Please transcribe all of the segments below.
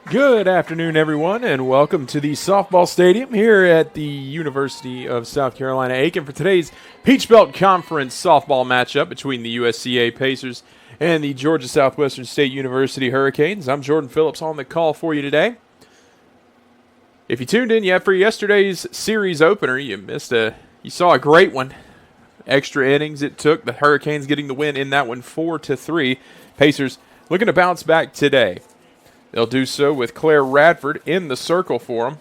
Good afternoon, everyone, and welcome to the softball stadium here at the University of South Carolina, Aiken for today's Peach Belt Conference softball matchup between the USCA Pacers and the Georgia Southwestern State University Hurricanes. I'm Jordan Phillips on the call for you today. If you tuned in yet for yesterday's series opener, you saw a great one. Extra innings it took. The Hurricanes getting the win in that one 4-3. Pacers looking to bounce back today. They'll do so with Claire Radford in the circle for them.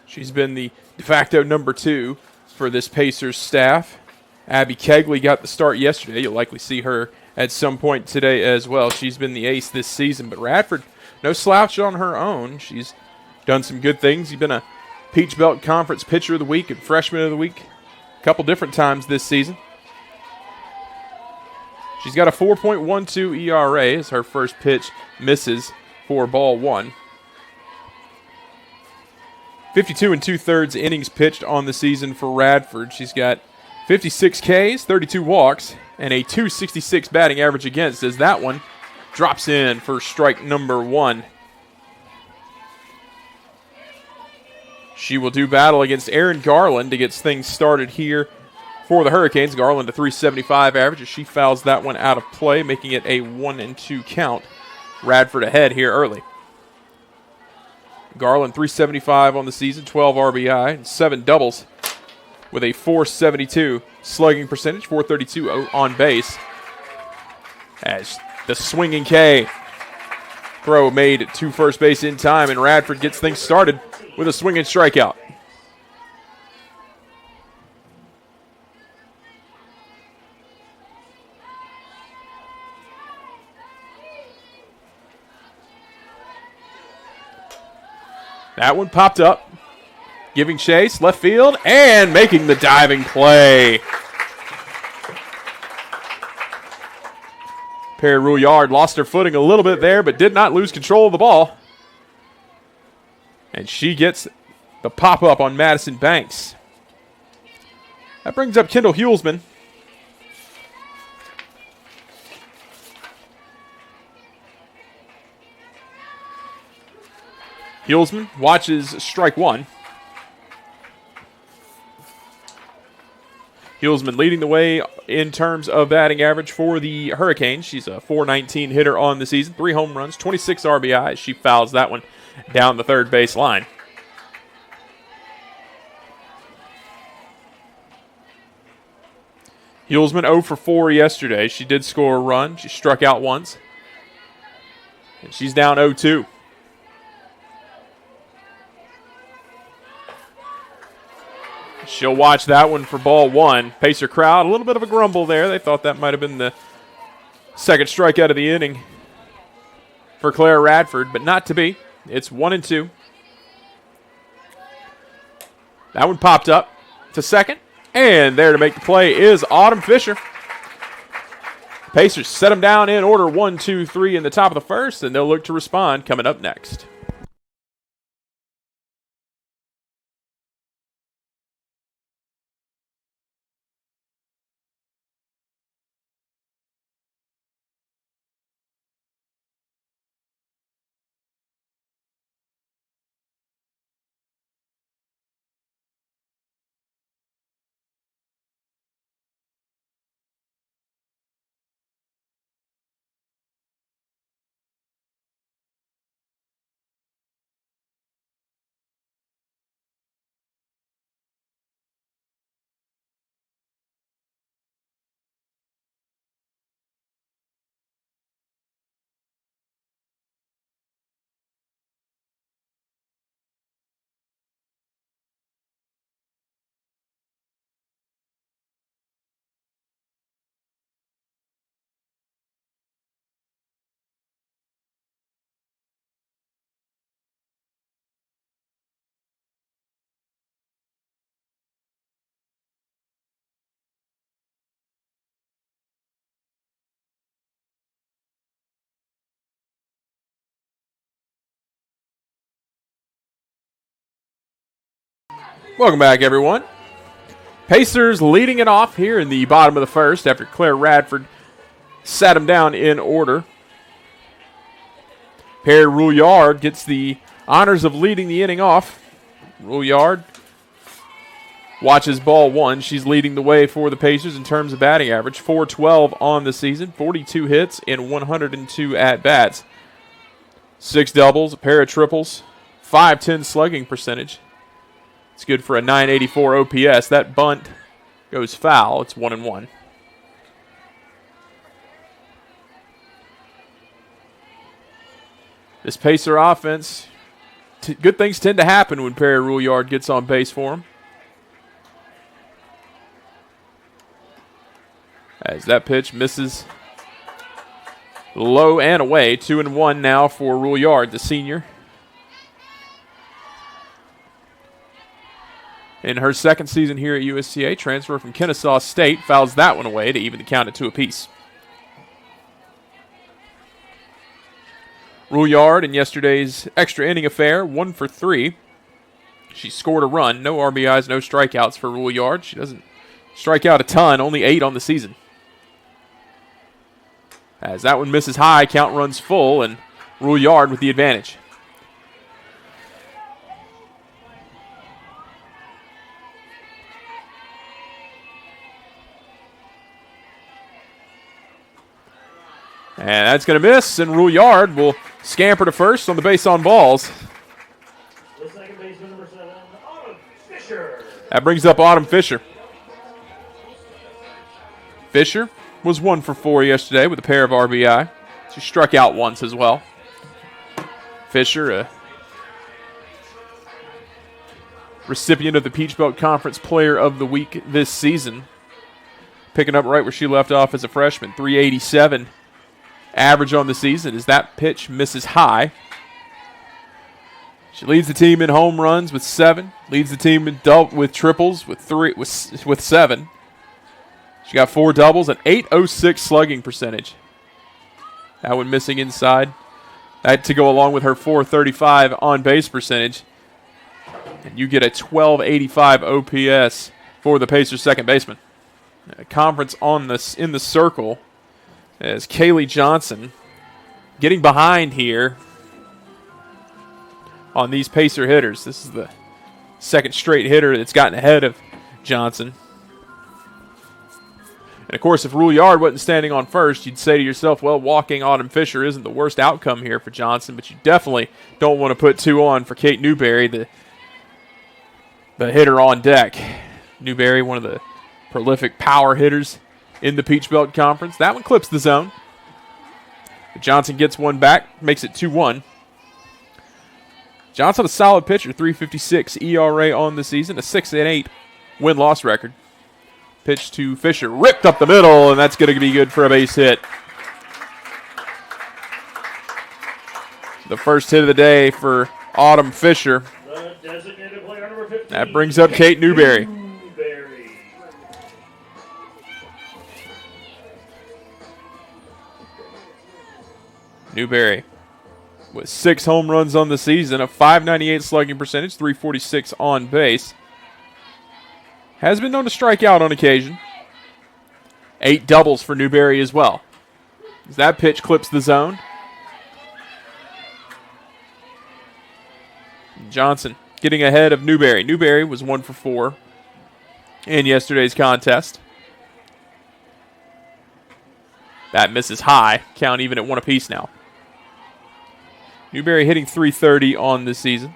She's been the de facto number 2 for this Pacers staff. Abby Kegley got the start yesterday. You'll likely see her at some point today as well. She's been the ace this season, but Radford, no slouch on her own. She's done some good things. She's been a Peach Belt Conference Pitcher of the Week and Freshman of the Week a couple different times this season. She's got a 4.12 ERA as her first pitch misses for ball 1. 52 2/3 innings pitched on the season for Radford. She's got 56 Ks, 32 walks, and a 266 batting average against as that one drops in for strike number 1. She will do battle against Erin Garland to get things started here for the Hurricanes. Garland a 375 average as she fouls that one out of play, making it a 1-2 count. Radford ahead here early. Garland 375 on the season, 12 RBI, and 7 doubles with a 472 slugging percentage, 432 on base. As the swinging K throw made to first base in time, and Radford gets things started with a swinging strikeout. That one popped up, giving chase, left field, and making the diving play. Perry Rouillard lost her footing a little bit there, but did not lose control of the ball. And she gets the pop-up on Madison Banks. That brings up Kendall Hulsman. Hulsman watches strike 1. Hulsman leading the way in terms of batting average for the Hurricanes. She's a .419 hitter on the season, 3 home runs, 26 RBIs. She fouls that one down the third base line. Hulsman 0 for 4 yesterday. She did score a run. She struck out once. And she's down 0-2. She'll watch that one for ball 1. Pacer crowd, a little bit of a grumble there. They thought that might have been the second strikeout of the inning for Claire Radford, but not to be. It's 1-2. That one popped up to second, and there to make the play is Autumn Fisher. Pacers set them down in order 1, 2, 3 in the top of the first, and they'll look to respond coming up next. Welcome back, everyone. Pacers leading it off here in the bottom of the first after Claire Radford sat him down in order. Perry Rouillard gets the honors of leading the inning off. Rouillard watches ball one. She's leading the way for the Pacers in terms of batting average. .412 on the season, 42 hits in 102 at-bats. 6 doubles, a pair of triples, .510 slugging percentage. It's good for a .984 OPS. That bunt goes foul. It's 1-1. This Pacer offense, good things tend to happen when Perry Rouillard gets on base for him. As that pitch misses low and away. 2-1 now for Rouillard, the senior. In her second season here at USCA, transfer from Kennesaw State, fouls that one away to even the count at 2 apiece. Rouillard in yesterday's extra inning affair, 1 for 3. She scored a run, no RBIs, no strikeouts for Rouillard. She doesn't strike out a ton, only 8 on the season. As that one misses high, count runs full, and Rouillard with the advantage. And that's going to miss, and Rouillard will scamper to first on the base on balls. The second baseman, number 7, Autumn Fisher. That brings up Autumn Fisher. Fisher was 1 for 4 yesterday with a pair of RBI. She struck out once as well. Fisher, a recipient of the Peach Belt Conference Player of the Week this season. Picking up right where she left off as a freshman, .387 average on the season as that pitch misses high. She leads the team in home runs with 7. Leads the team in with triples with 7. She got 4 doubles and .806 slugging percentage. That one missing inside. That to go along with her .435 on base percentage. And you get a .1285 OPS for the Pacers second baseman. A conference in the circle as Kaylee Johnson getting behind here on these Pacer hitters. This is the second straight hitter that's gotten ahead of Johnson. And, of course, if Rouillard wasn't standing on first, you'd say to yourself, well, walking Autumn Fisher isn't the worst outcome here for Johnson, but you definitely don't want to put 2 on for Kate Newberry, the hitter on deck. Newberry, one of the prolific power hitters in the Peach Belt Conference. That one clips the zone. Johnson gets one back, makes it 2-1. Johnson, a solid pitcher, .356 ERA on the season, a 6-8 win-loss record. Pitch to Fisher, ripped up the middle, and that's going to be good for a base hit. The first hit of the day for Autumn Fisher. The designated player, number 15. That brings up Kate Newberry. Newberry with 6 home runs on the season, a .598 slugging percentage, .346 on base. Has been known to strike out on occasion. 8 doubles for Newberry as well. As that pitch clips the zone. Johnson getting ahead of Newberry. Newberry was 1 for 4 in yesterday's contest. That misses high. Count even at 1 apiece now. Newberry hitting .330 on this season.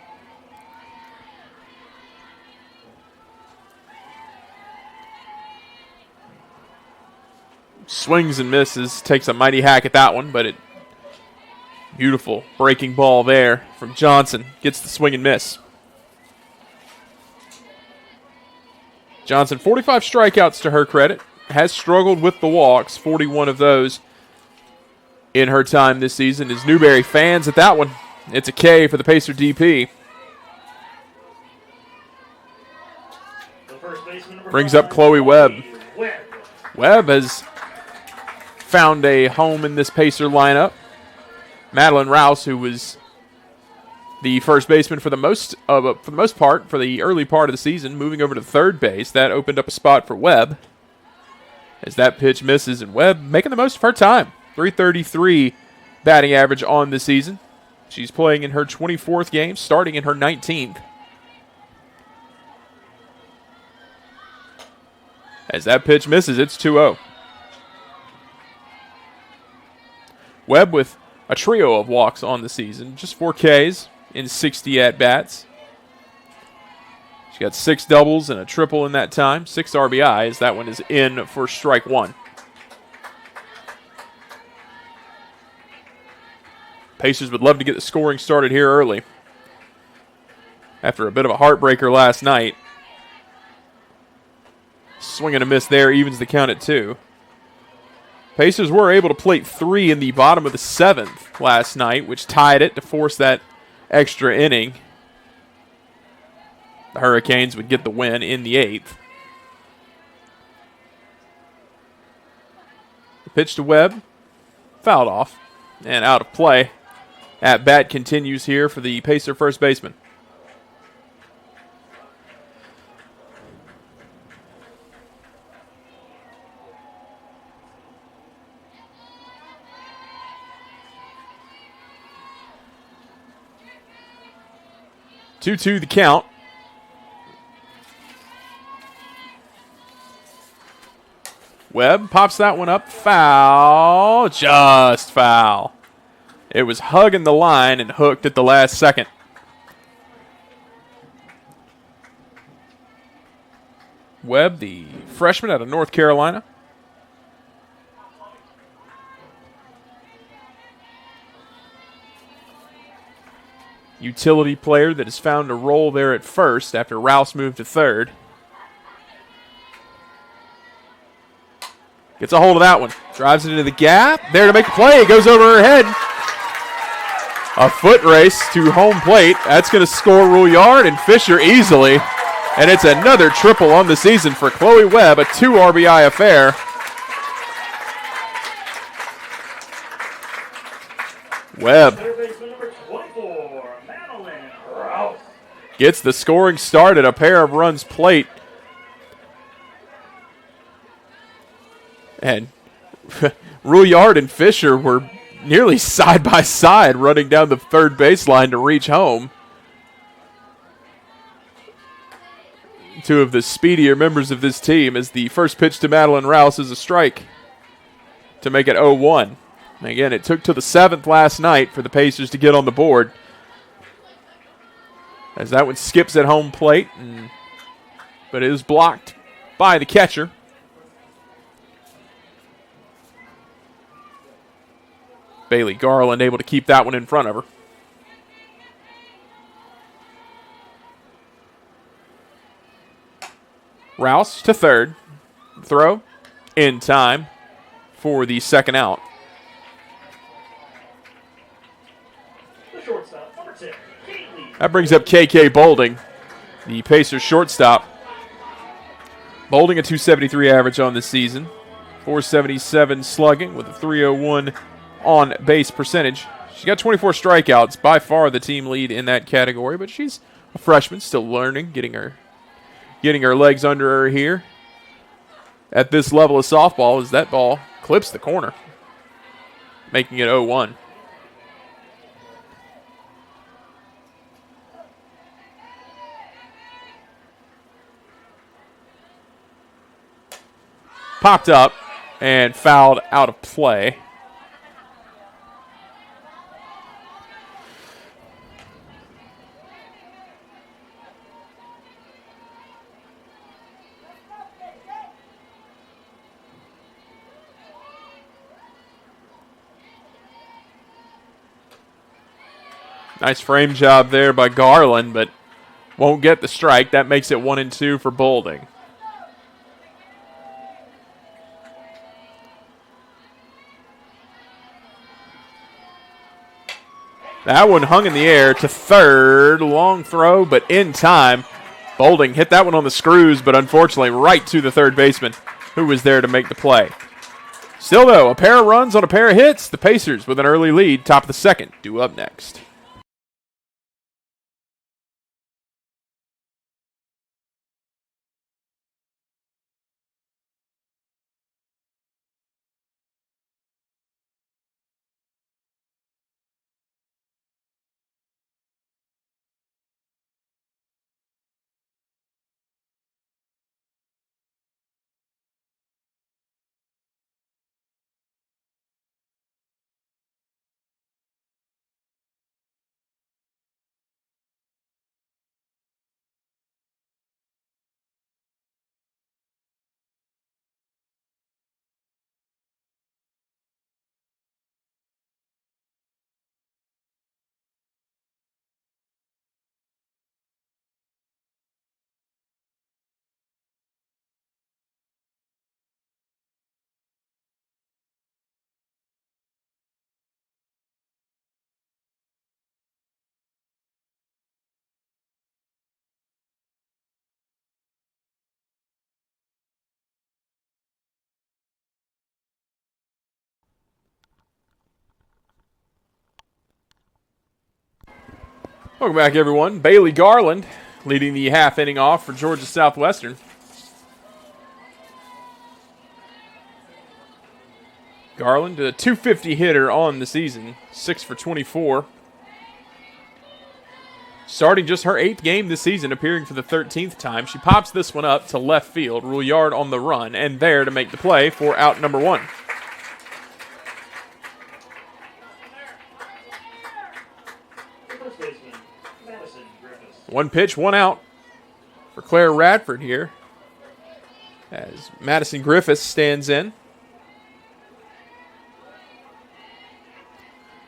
Swings and misses. Takes a mighty hack at that one, but it beautiful breaking ball there from Johnson. Gets the swing and miss. Johnson, 45 strikeouts to her credit. Has struggled with the walks, 41 of those in her time this season. As Newberry fans at that one. It's a K for the Pacer DP. Brings up Chloe Webb. Webb has found a home in this Pacer lineup. Madeline Rouse, who was the first baseman for the most part for the early part of the season, moving over to third base. That opened up a spot for Webb. As that pitch misses, and Webb making the most of her time. .333 batting average on the season. She's playing in her 24th game, starting in her 19th. As that pitch misses, it's 2-0. Webb with a trio of walks on the season, just 4 Ks in 60 at-bats. She got 6 doubles and a triple in that time, 6 RBIs. That one is in for strike 1. Pacers would love to get the scoring started here early. After a bit of a heartbreaker last night. Swing and a miss there, evens the count at 2. Pacers were able to plate 3 in the bottom of the 7th last night, which tied it to force that extra inning. The Hurricanes would get the win in the 8th. The pitch to Webb, fouled off and out of play. At bat continues here for the Pacer first baseman. Two the count. Webb pops that one up. Foul. Just foul. It was hugging the line and hooked at the last second. Webb, the freshman out of North Carolina. Utility player that has found a role there at first after Rouse moved to third. Gets a hold of that one. Drives it into the gap. There to make the play. It goes over her head. A foot race to home plate. That's going to score Rouillard and Fisher easily. And it's another triple on the season for Chloe Webb, a 2 RBI affair. Webb gets the scoring started. A pair of runs plate. And Rouillard and Fisher were nearly side by side running down the third baseline to reach home. Two of the speedier members of this team, as the first pitch to Madeline Rouse is a strike to make it 0-1. Again, it took to the 7th last night for the Pacers to get on the board. As that one skips at home plate, but it is blocked by the catcher. Bailey Garland able to keep that one in front of her. Rouse to third. Throw in time for the second out. The shortstop, number 10, Kaylee. That brings up KK Boulding, the Pacers shortstop. Boulding a 273 average on the season. 477 slugging with a 301 on base percentage. She's got 24 strikeouts, by far the team lead in that category, but she's a freshman, still learning, getting her legs under her here. At this level of softball, as that ball clips the corner, making it 0-1. Popped up and fouled out of play. Nice frame job there by Garland, but won't get the strike. That makes it 1-2 for Boulding. That one hung in the air to third. Long throw, but in time. Boulding hit that one on the screws, but unfortunately right to the third baseman, who was there to make the play. Still, though, a pair of runs on a pair of hits. The Pacers with an early lead, top of the second, due up next. Welcome back, everyone. Bailey Garland leading the half inning off for Georgia Southwestern. Garland, a .250 hitter on the season, 6 for 24. Starting just her 8th game this season, appearing for the 13th time. She pops this one up to left field, rule yard on the run, and there to make the play for out number 1. First baseman, Madison Griffiths. 1 pitch, 1 out for Claire Radford here, as Madison Griffiths stands in.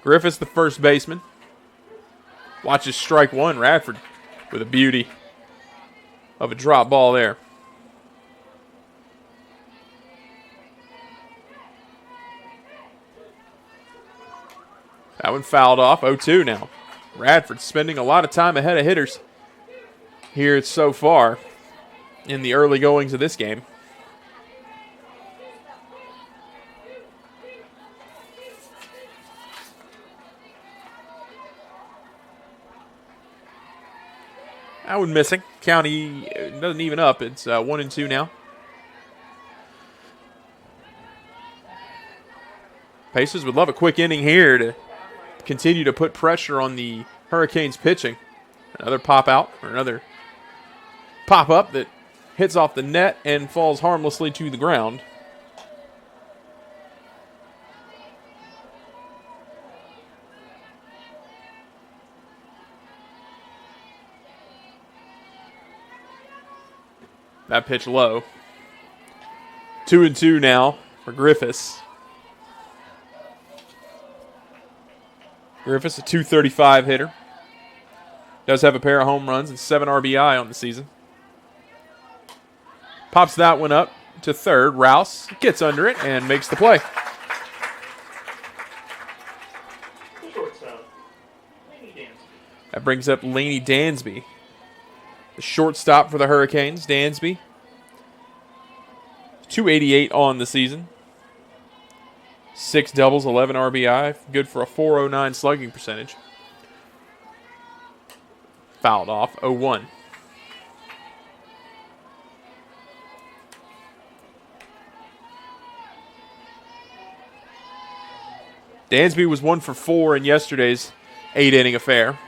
Griffiths, the first baseman. Watches strike 1. Radford with a beauty of a drop ball there. That one fouled off. 0-2 now. Radford spending a lot of time ahead of hitters here so far in the early goings of this game. That one missing. County doesn't even up. It's 1-2 now. Pacers would love a quick inning here to continue to put pressure on the Hurricanes pitching. Another pop out, or another pop up that hits off the net and falls harmlessly to the ground. That pitch low. 2-2 now for Griffiths. Griffiths, a .235 hitter. Does have a pair of home runs and 7 RBI on the season. Pops that one up to third. Rouse gets under it and makes the play. Shortstop, Laney Dansby. That brings up Laney Dansby, the shortstop for the Hurricanes. Dansby, .288 on the season. 6 doubles, 11 RBI. Good for a .409 slugging percentage. Fouled off, 0-1. Dansby was 1 for 4 in yesterday's 8-inning affair.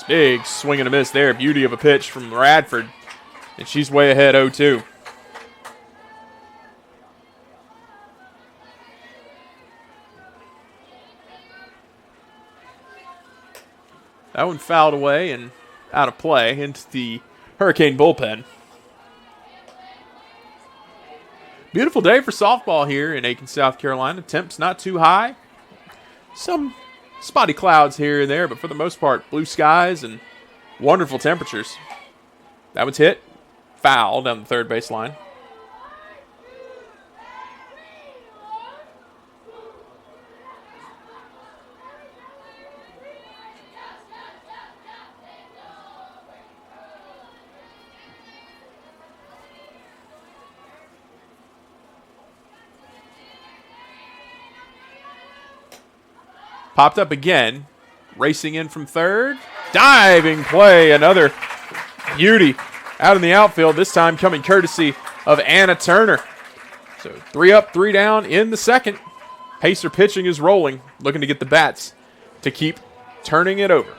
Big swing and a miss there. Beauty of a pitch from Radford. And she's way ahead, 0-2. That one fouled away and out of play into the Hurricane bullpen. Beautiful day for softball here in Aiken, South Carolina. Temps not too high. Some spotty clouds here and there, but for the most part, blue skies and wonderful temperatures. That one's hit. Foul down the third base line. Popped up again. Racing in from third. Diving play. Another beauty out in the outfield. This time coming courtesy of Anna Turner. So 3 up, 3 down in the second. Pacer pitching is rolling. Looking to get the bats to keep turning it over.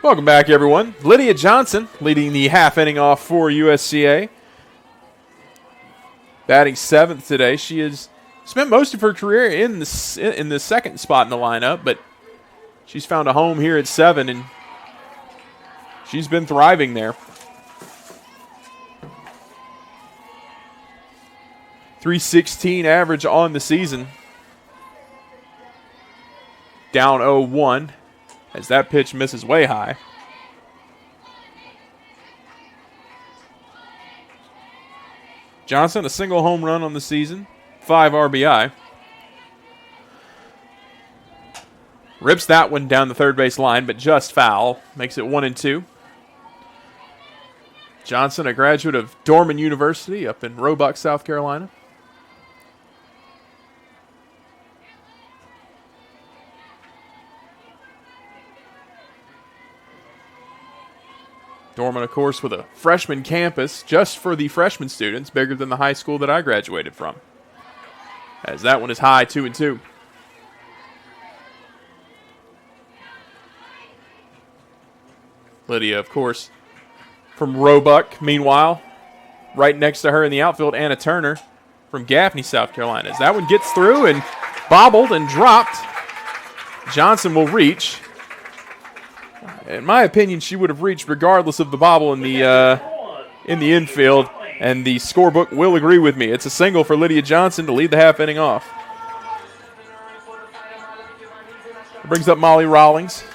Welcome back, everyone. Lydia Johnson leading the half inning off for USCA. Batting 7th today. She has spent most of her career in the second spot in the lineup, but she's found a home here at 7, and she's been thriving there. 316 average on the season. Down 0-1 as that pitch misses way high. Johnson, a single home run on the season, 5 RBI. Rips that one down the third base line, but just foul. Makes it 1-2. Johnson, a graduate of Dorman University up in Roebuck, South Carolina. Dorman, of course, with a freshman campus just for the freshman students, bigger than the high school that I graduated from. As that one is high, 2-2. Lydia, of course, from Roebuck. Meanwhile, right next to her in the outfield, Anna Turner from Gaffney, South Carolina. As that one gets through and bobbled and dropped, Johnson will reach. In my opinion, she would have reached regardless of the bobble in the infield, and the scorebook will agree with me. It's a single for Lydia Johnson to lead the half inning off. It brings up Molly Rawlings.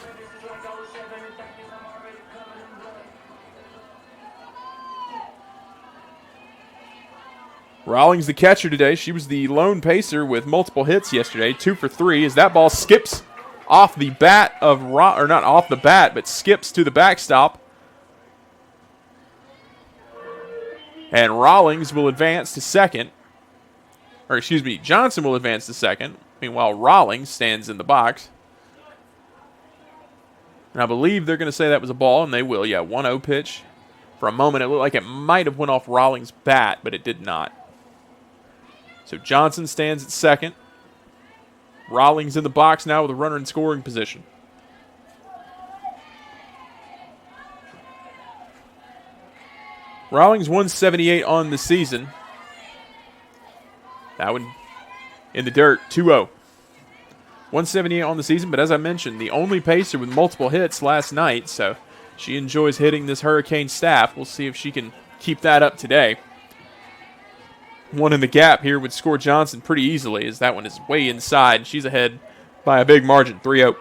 Rawlings, the catcher today. She was the lone pacer with multiple hits yesterday, 2 for 3, as that ball skips off the bat of or not off the bat, but skips to the backstop. And Rawlings will advance to second. Or excuse me, Johnson will advance to second. Meanwhile, Rawlings stands in the box. And I believe they're going to say that was a ball, and they will. Yeah, 1-0 pitch. For a moment, it looked like it might have went off Rawlings' bat, but it did not. So Johnson stands at second. Rawlings in the box now with a runner in scoring position. Rawlings 178 on the season. That one in the dirt, 2-0. 178 on the season, but as I mentioned, the only pacer with multiple hits last night, so she enjoys hitting this Hurricane staff. We'll see if she can keep that up today. One in the gap here would score Johnson pretty easily, as that one is way inside, and she's ahead by a big margin, 3-0.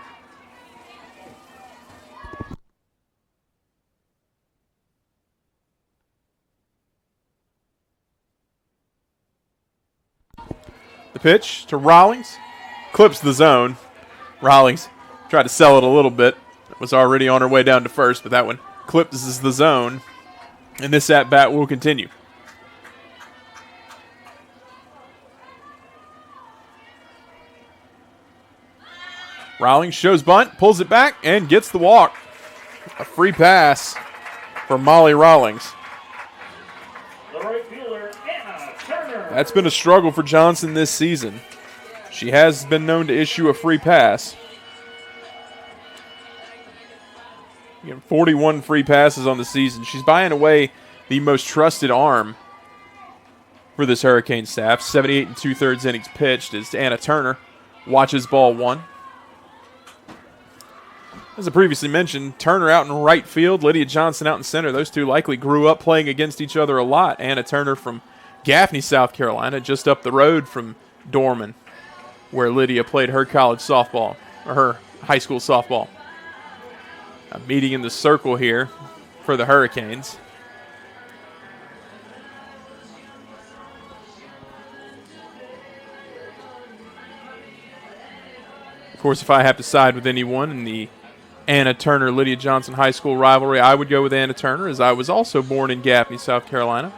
The pitch to Rawlings. Clips the zone. Rawlings tried to sell it a little bit. Was already on her way down to first, but that one clips the zone. And this at-bat will continue. Rawlings shows bunt, pulls it back, and gets the walk. A free pass for Molly Rawlings. The right fielder, Anna Turner. That's been a struggle for Johnson this season. She has been known to issue a free pass. 41 free passes on the season. She's by and away the most trusted arm for this Hurricane staff. 78 2/3 innings pitched as Anna Turner watches ball one. As I previously mentioned, Turner out in right field, Lydia Johnson out in center. Those two likely grew up playing against each other a lot. Anna Turner from Gaffney, South Carolina, just up the road from Dorman, where Lydia played her college softball, or her high school softball. A meeting in the circle here for the Hurricanes. Of course, if I have to side with anyone in the Anna Turner-Lydia Johnson high school rivalry, I would go with Anna Turner, as I was also born in Gaffney, South Carolina.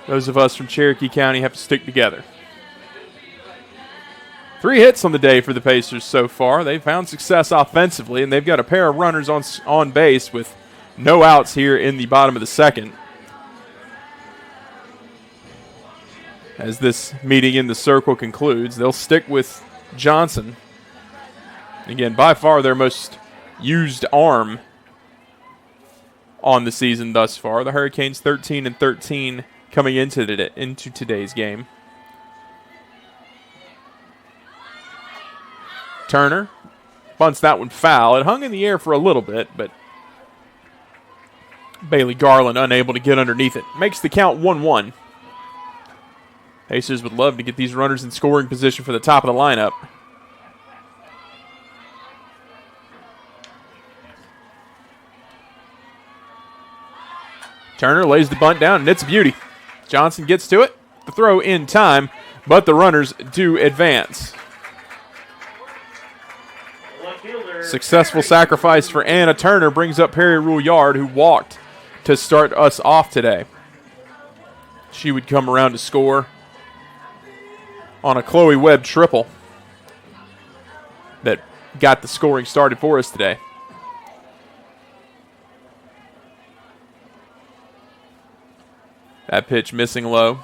Those of us from Cherokee County have to stick together. 3 hits on the day for the Pacers so far. They've found success offensively, and they've got a pair of runners on base with no outs here in the bottom of the second. As this meeting in the circle concludes, they'll stick with Johnson Again, by far their most used arm on the season thus far. The Hurricanes 13-13 coming into today's game. Turner bunts that one foul. It hung in the air for a little bit, but Bailey Garland unable to get underneath it. Makes the count 1-1. Pacers would love to get these runners in scoring position for the top of the lineup. Turner lays the bunt down, and it's a beauty. Johnson gets to it. The throw in time, but the runners do advance. Successful sacrifice for Anna Turner brings up Perry Rouillard, who walked to start us off today. She would come around to score on a Chloe Webb triple that got the scoring started for us today. That pitch missing low.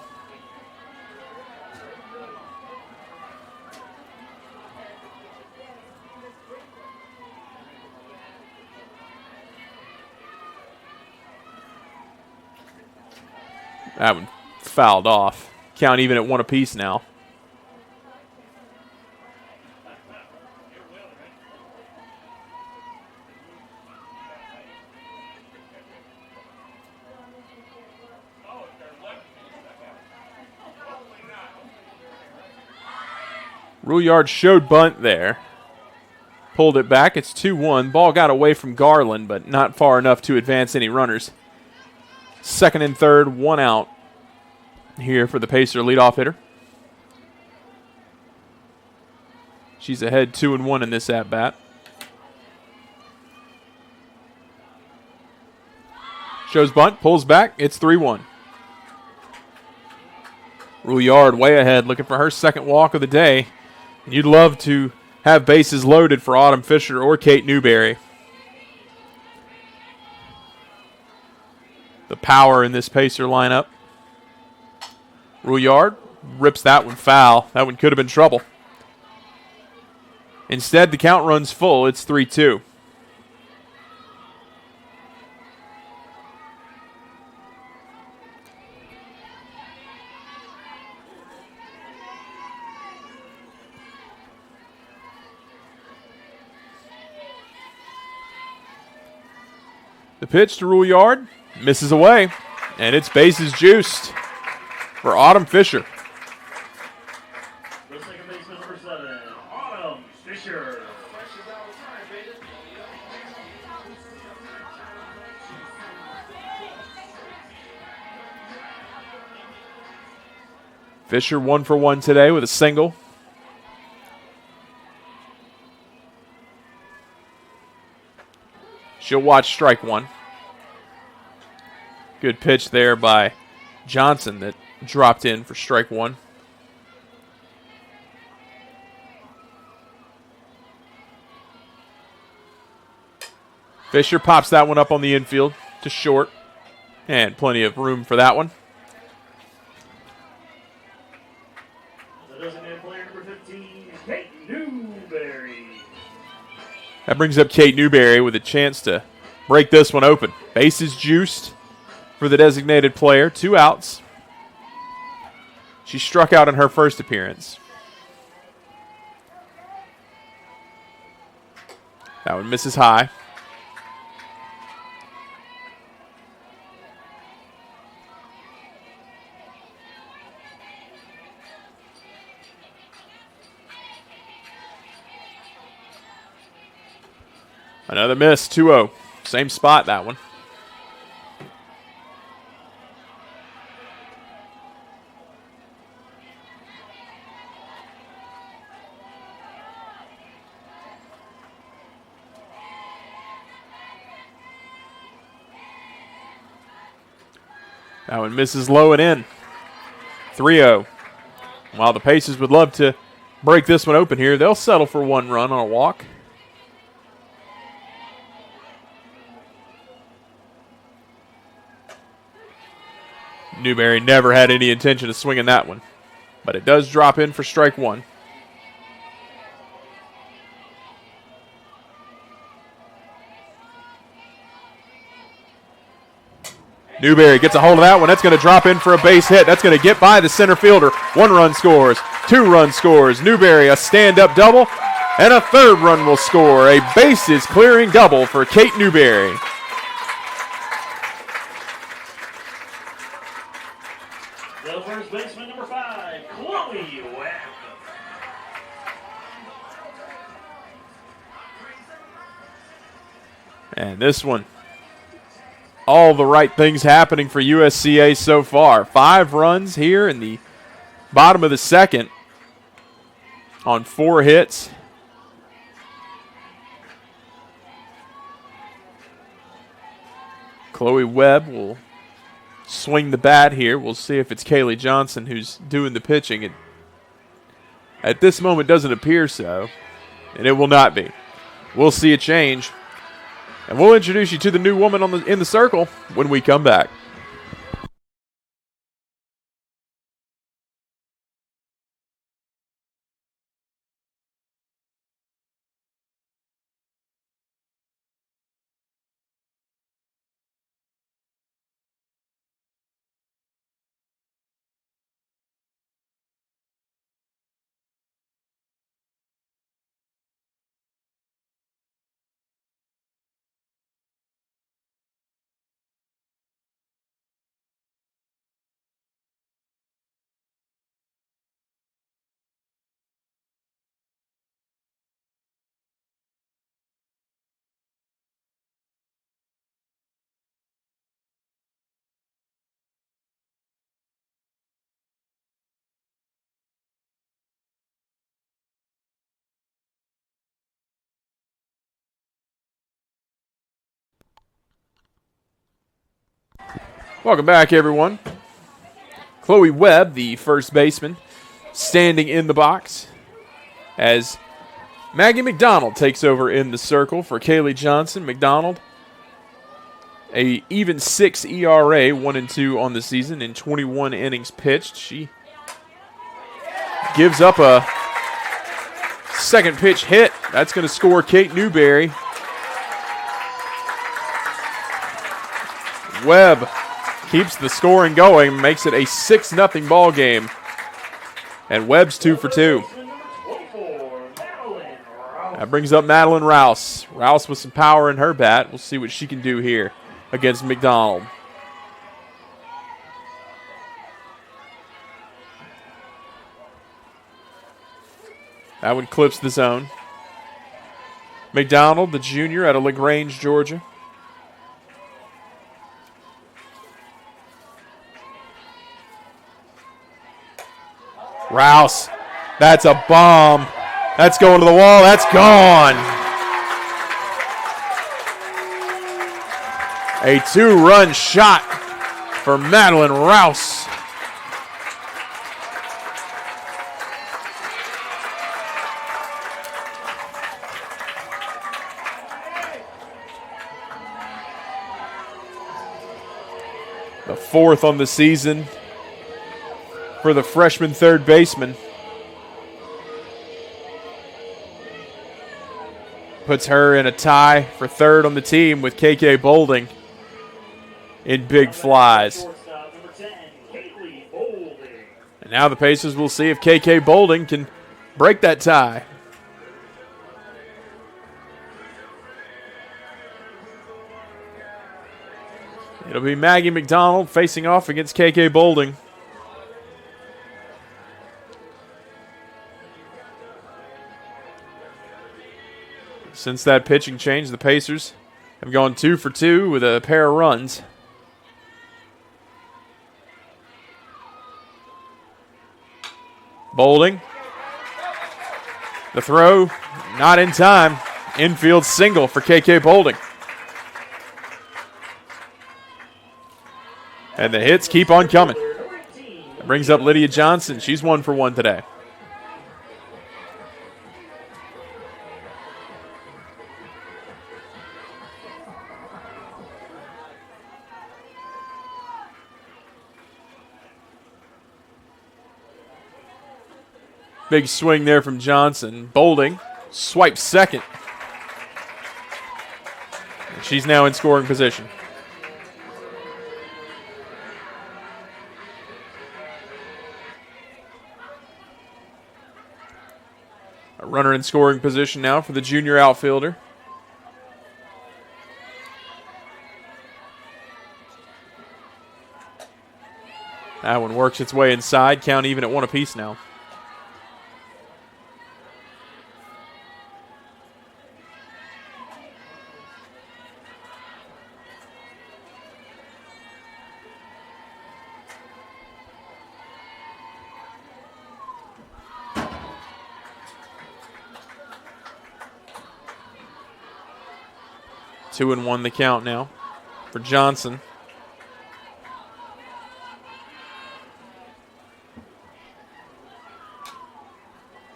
That one fouled off. Count even at 1 apiece now. Rouillard showed bunt there. Pulled it back. It's 2-1. Ball got away from Garland, but not far enough to advance any runners. Second and third, 1 out here for the Pacer leadoff hitter. She's ahead 2-1 in this at-bat. Shows bunt, pulls back. It's 3-1. Rouillard way ahead, looking for her second walk of the day. You'd love to have bases loaded for Autumn Fisher or Kate Newberry. The power in this Pacer lineup. Rouillard rips that one foul. That one could have been trouble. Instead, the count runs full. It's 3-2. The pitch to Rouillard misses away, and it's bases juiced for Autumn Fisher. The second baseman, number 7, Autumn Fisher. Fisher 1 for 1 today with a single. She'll watch strike 1. Good pitch there by Johnson that dropped in for strike 1. Fisher pops that one up on the infield to short. And plenty of room for that one. The designated player, number 15, Kate Newberry. That brings up Kate Newberry with a chance to break this one open. Bases juiced for the designated player. 2 outs. She struck out in her first appearance. That one misses high. Another miss, 2-0. Same spot, that one. That one misses low and in. 3-0. While the Pacers would love to break this one open here, they'll settle for 1 run on a walk. Newberry never had any intention of swinging that one, but it does drop in for strike 1. Newberry gets a hold of that one. That's going to drop in for a base hit. That's going to get by the center fielder. 1 run scores. 2 run scores. Newberry a stand-up double. And a 3rd run will score. A bases clearing double for Kate Newberry. The first baseman, number 5, Chloe Webb. And this one, all the right things happening for USCA so far. 5 runs here in the bottom of the 2nd on 4 hits. Chloe Webb will swing the bat here. We'll see if it's Kaylee Johnson who's doing the pitching. It, at this moment, doesn't appear so, and it will not be. We'll see a change, and we'll introduce you to the new woman in the circle when we come back. Welcome back, everyone. Chloe Webb, the first baseman, standing in the box as Maggie McDonald takes over in the circle for Kaylee Johnson. McDonald, a even 6 ERA, 1-2 on the season in 21 innings pitched. She gives up a second pitch hit. That's going to score Kate Newberry. Webb keeps the scoring going, makes it a 6-0 ball game. And Webb's 2 for 2. That brings up Madeline Rouse. Rouse with some power in her bat. We'll see what she can do here against McDonald. That one clips the zone. McDonald, the junior out of LaGrange, Georgia. Rouse, that's a bomb. That's going to the wall. That's gone. A 2-run shot for Madeline Rouse. The 4th on the season for the freshman third baseman. Puts her in a tie for 3rd on the team with KK Bolding in big flies. And now the Pacers will see if KK Bolding can break that tie. It'll be Maggie McDonald facing off against KK Bolding. Since that pitching change, the Pacers have gone 2 for 2 with a pair of runs. Bolding. The throw, not in time. Infield single for KK Bolding. And the hits keep on coming. That brings up Lydia Johnson. She's 1 for 1 today. Big swing there from Johnson. Bolding swipes second. And she's now in scoring position. A runner in scoring position now for the junior outfielder. That one works its way inside. Count even at 1 apiece now. Two and 1 the count now for Johnson.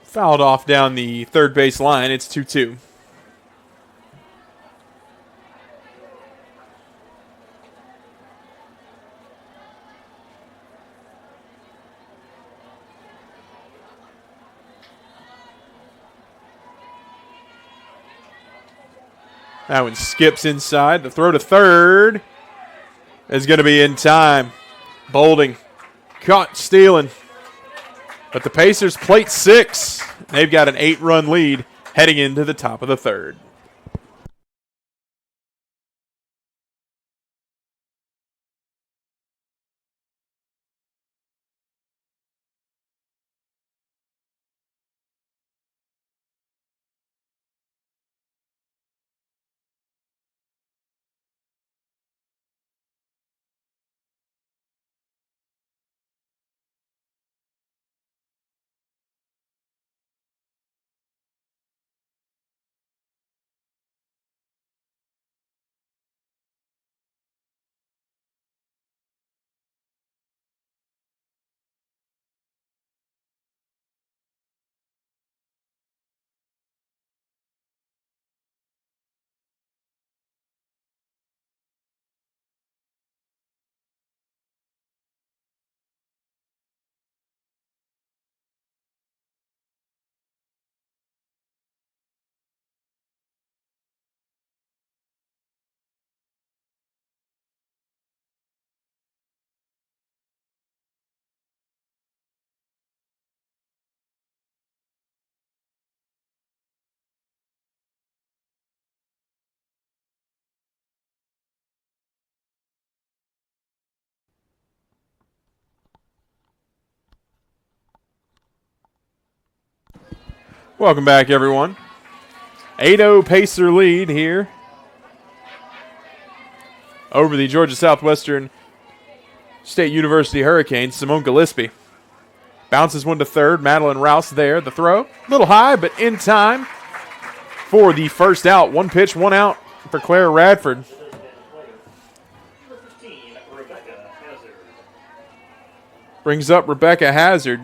Fouled off down the third base line. It's 2-2. That one skips inside. The throw to third is going to be in time. Bolding caught stealing. But the Pacers plate 6. They've got an 8-run lead heading into the top of the third. Welcome back, everyone. 8-0 Pacer lead here over the Georgia Southwestern State University Hurricanes. Simone Gillespie bounces one to third. Madeline Rouse there. The throw, a little high, but in time for the first out. 1 pitch, 1 out for Claire Radford. Brings up Rebecca Hazard.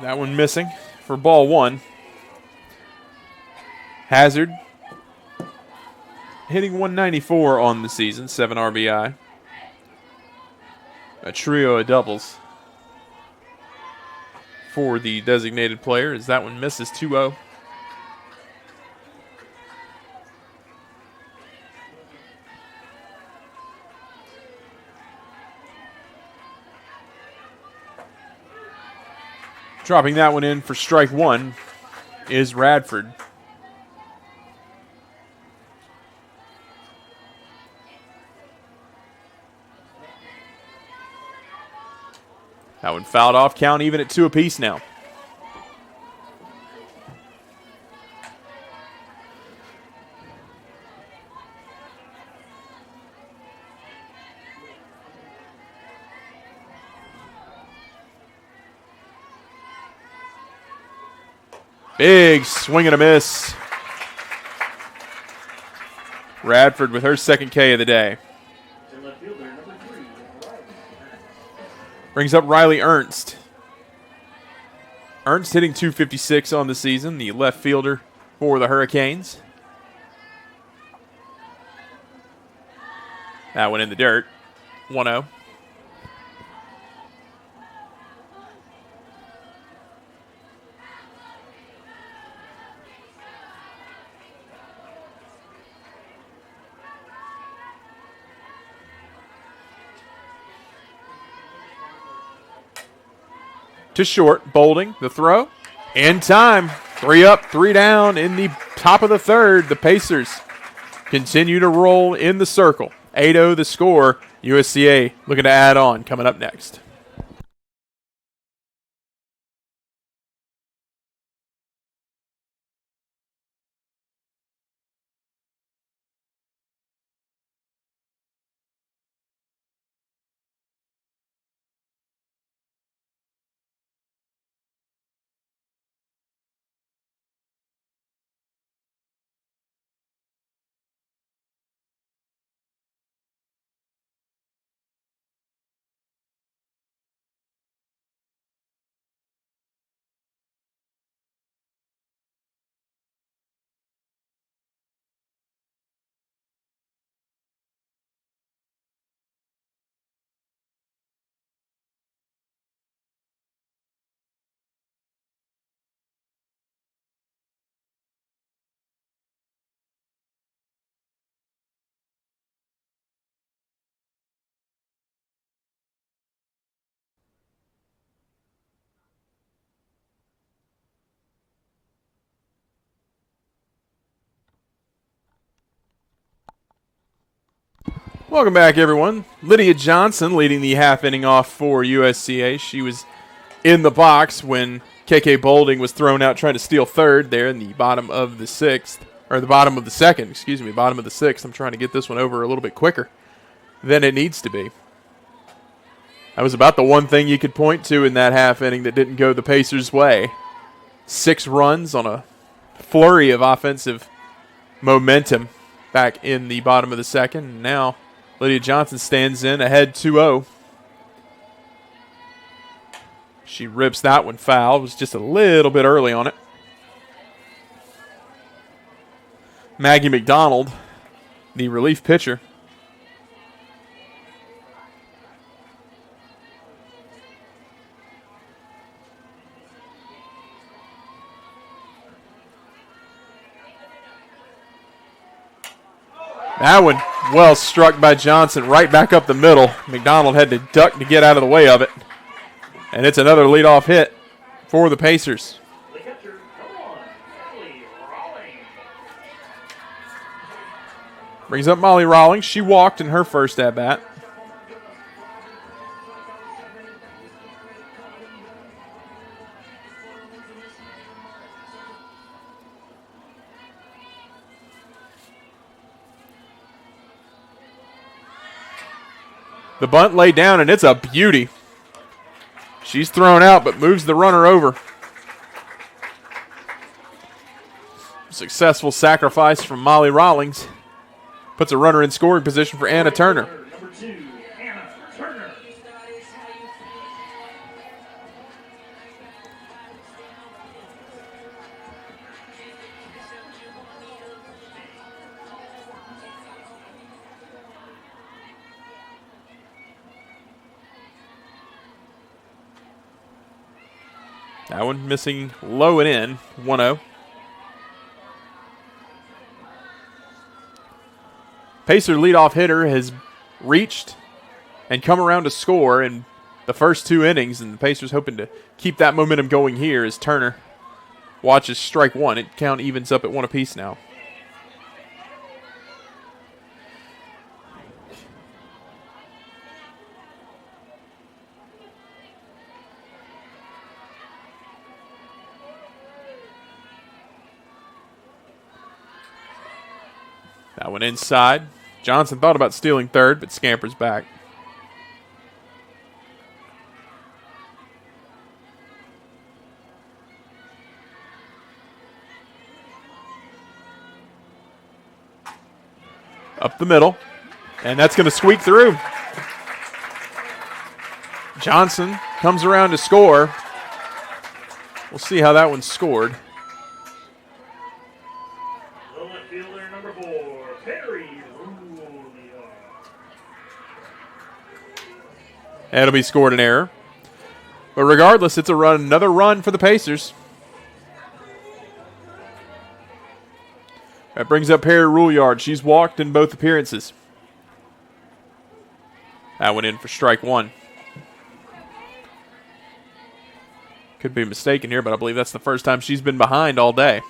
That one missing for ball 1. Hazard hitting 194 on the season, 7 RBI. A trio of doubles for the designated player as that one misses 2-0. Dropping that one in for strike 1 is Radford. That one fouled off. Count even at 2 apiece now. Big swing and a miss. Radford with her second K of the day. Brings up Riley Ernst. Ernst hitting .256 on the season, the left fielder for the Hurricanes. That one in the dirt. 1-0. to short. Bolding, the throw. In time. 3 up, 3 down in the top of the third. The Pacers continue to roll in the circle. 8-0 the score. USCA looking to add on coming up next. Welcome back, everyone. Lydia Johnson leading the half inning off for USCA. She was in the box when KK Bolding was thrown out trying to steal third there in the bottom of the sixth, or the bottom of the second, excuse me, bottom of the sixth. I'm trying to get this one over a little bit quicker than it needs to be. That was about the one thing you could point to in that half inning that didn't go the Pacers' way. 6 runs on a flurry of offensive momentum back in the bottom of the second. And now Lydia Johnson stands in ahead 2-0. She rips that one foul. It was just a little bit early on it. Maggie McDonald, the relief pitcher. That one well struck by Johnson right back up the middle. McDonald had to duck to get out of the way of it. And it's another leadoff hit for the Pacers. Brings up Molly Rawlings. She walked in her first at-bat. The bunt laid down, and it's a beauty. She's thrown out, but moves the runner over. Successful sacrifice from Molly Rawlings. Puts a runner in scoring position for Anna Turner. Number 2, Anna Turner. That one missing low and in, 1-0. Pacer leadoff hitter has reached and come around to score in the first 2 innings, and the Pacers hoping to keep that momentum going here as Turner watches strike one. It count evens up at 1 apiece now. That one inside. Johnson thought about stealing third, but scampers back. Up the middle, and that's going to squeak through. Johnson comes around to score. We'll see how that one's scored. That'll be scored an error. But regardless, it's a run, another run for the Pacers. That brings up Perry Rouillard. She's walked in both appearances. That went in for strike one. Could be mistaken here, but I believe that's the first time she's been behind all day.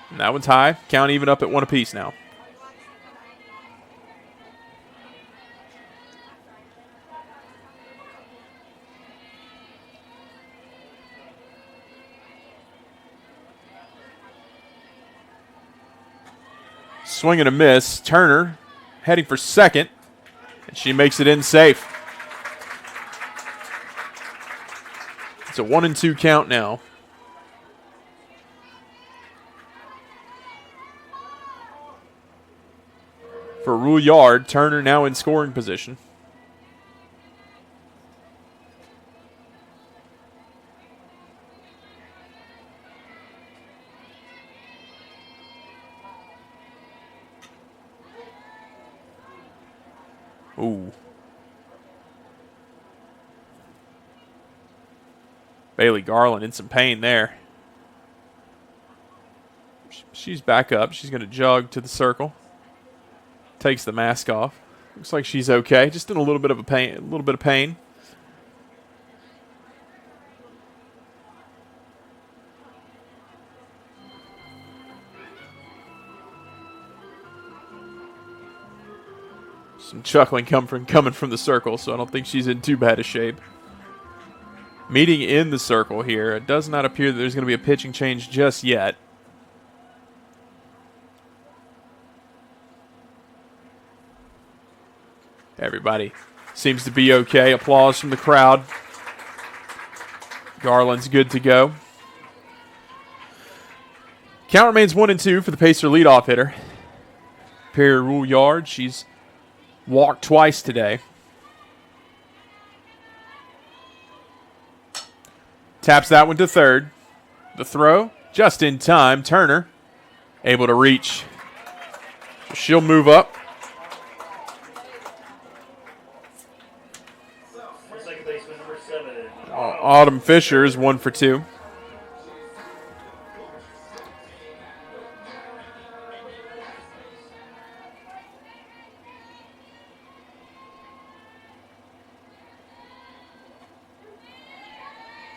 And that one's high. Count even up at 1 apiece now. Swing and a miss. Turner heading for second, and she makes it in safe. It's a 1-2 count now. For Rouillard, Turner now in scoring position. Ooh. Bailey Garland in some pain there. She's back up. She's going to jog to the circle. Takes the mask off. Looks like she's okay. Just in a little bit of pain. Some chuckling coming from the circle, so I don't think she's in too bad a shape. Meeting in the circle here. It does not appear that there's going to be a pitching change just yet. Everybody seems to be okay. Applause from the crowd. Garland's good to go. Count remains 1-2 for the Pacer leadoff hitter. Perry Rouillard. She's walked twice today. Taps that one to third. The throw just in time. Turner able to reach. So she'll move up. Second baseman number 7. Autumn Fisher is 1 for 2.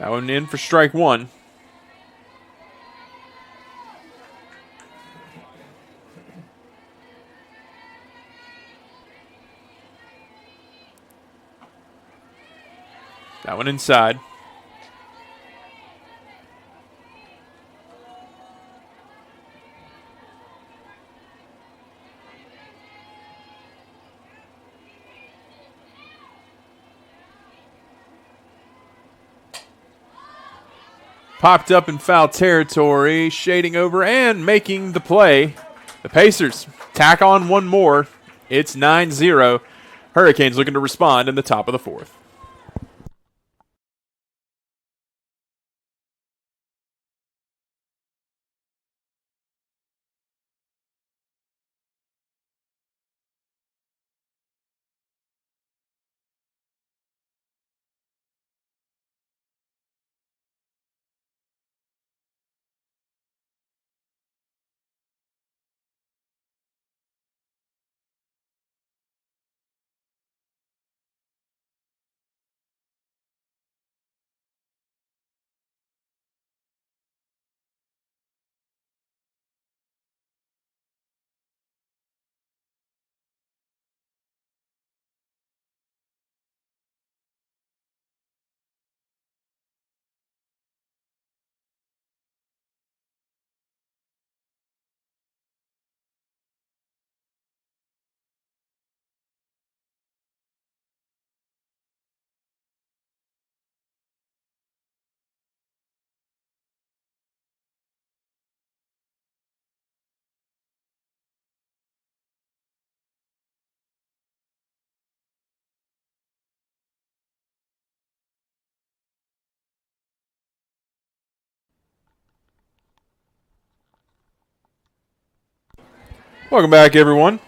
That one in for strike 1. That one inside. Popped up in foul territory, shading over and making the play. The Pacers tack on one more. It's 9-0. Hurricanes looking to respond in the top of the 4th. Welcome back, everyone.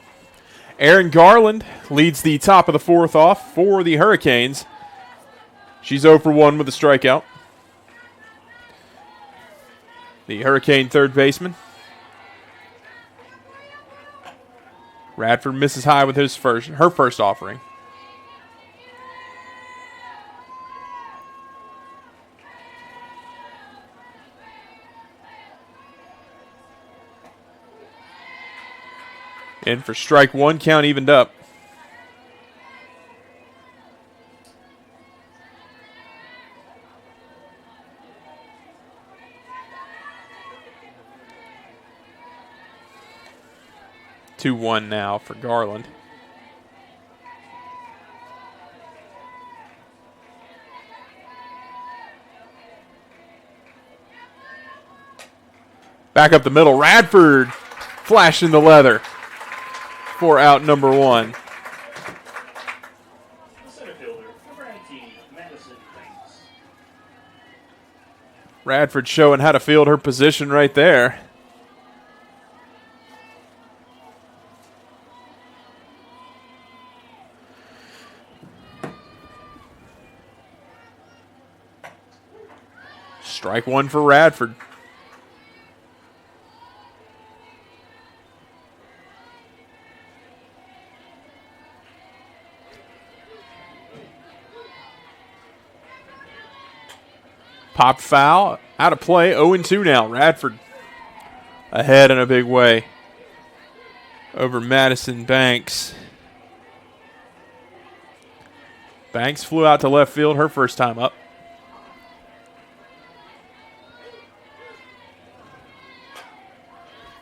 Erin Garland leads the top of the 4th off for the Hurricanes. She's 0 for 1 with a strikeout. The Hurricane third baseman. Radford misses high with her first offering. In for strike one, count evened up. Two one now for Garland. Back up the middle, Radford flashing the leather for out number one. The center fielder, number 19, Madison Banks. Radford showing how to field her position right there. Strike one for Radford. Popped foul, out of play, 0-2 now. Radford ahead in a big way over Madison Banks. Banks flew out to left field her first time up.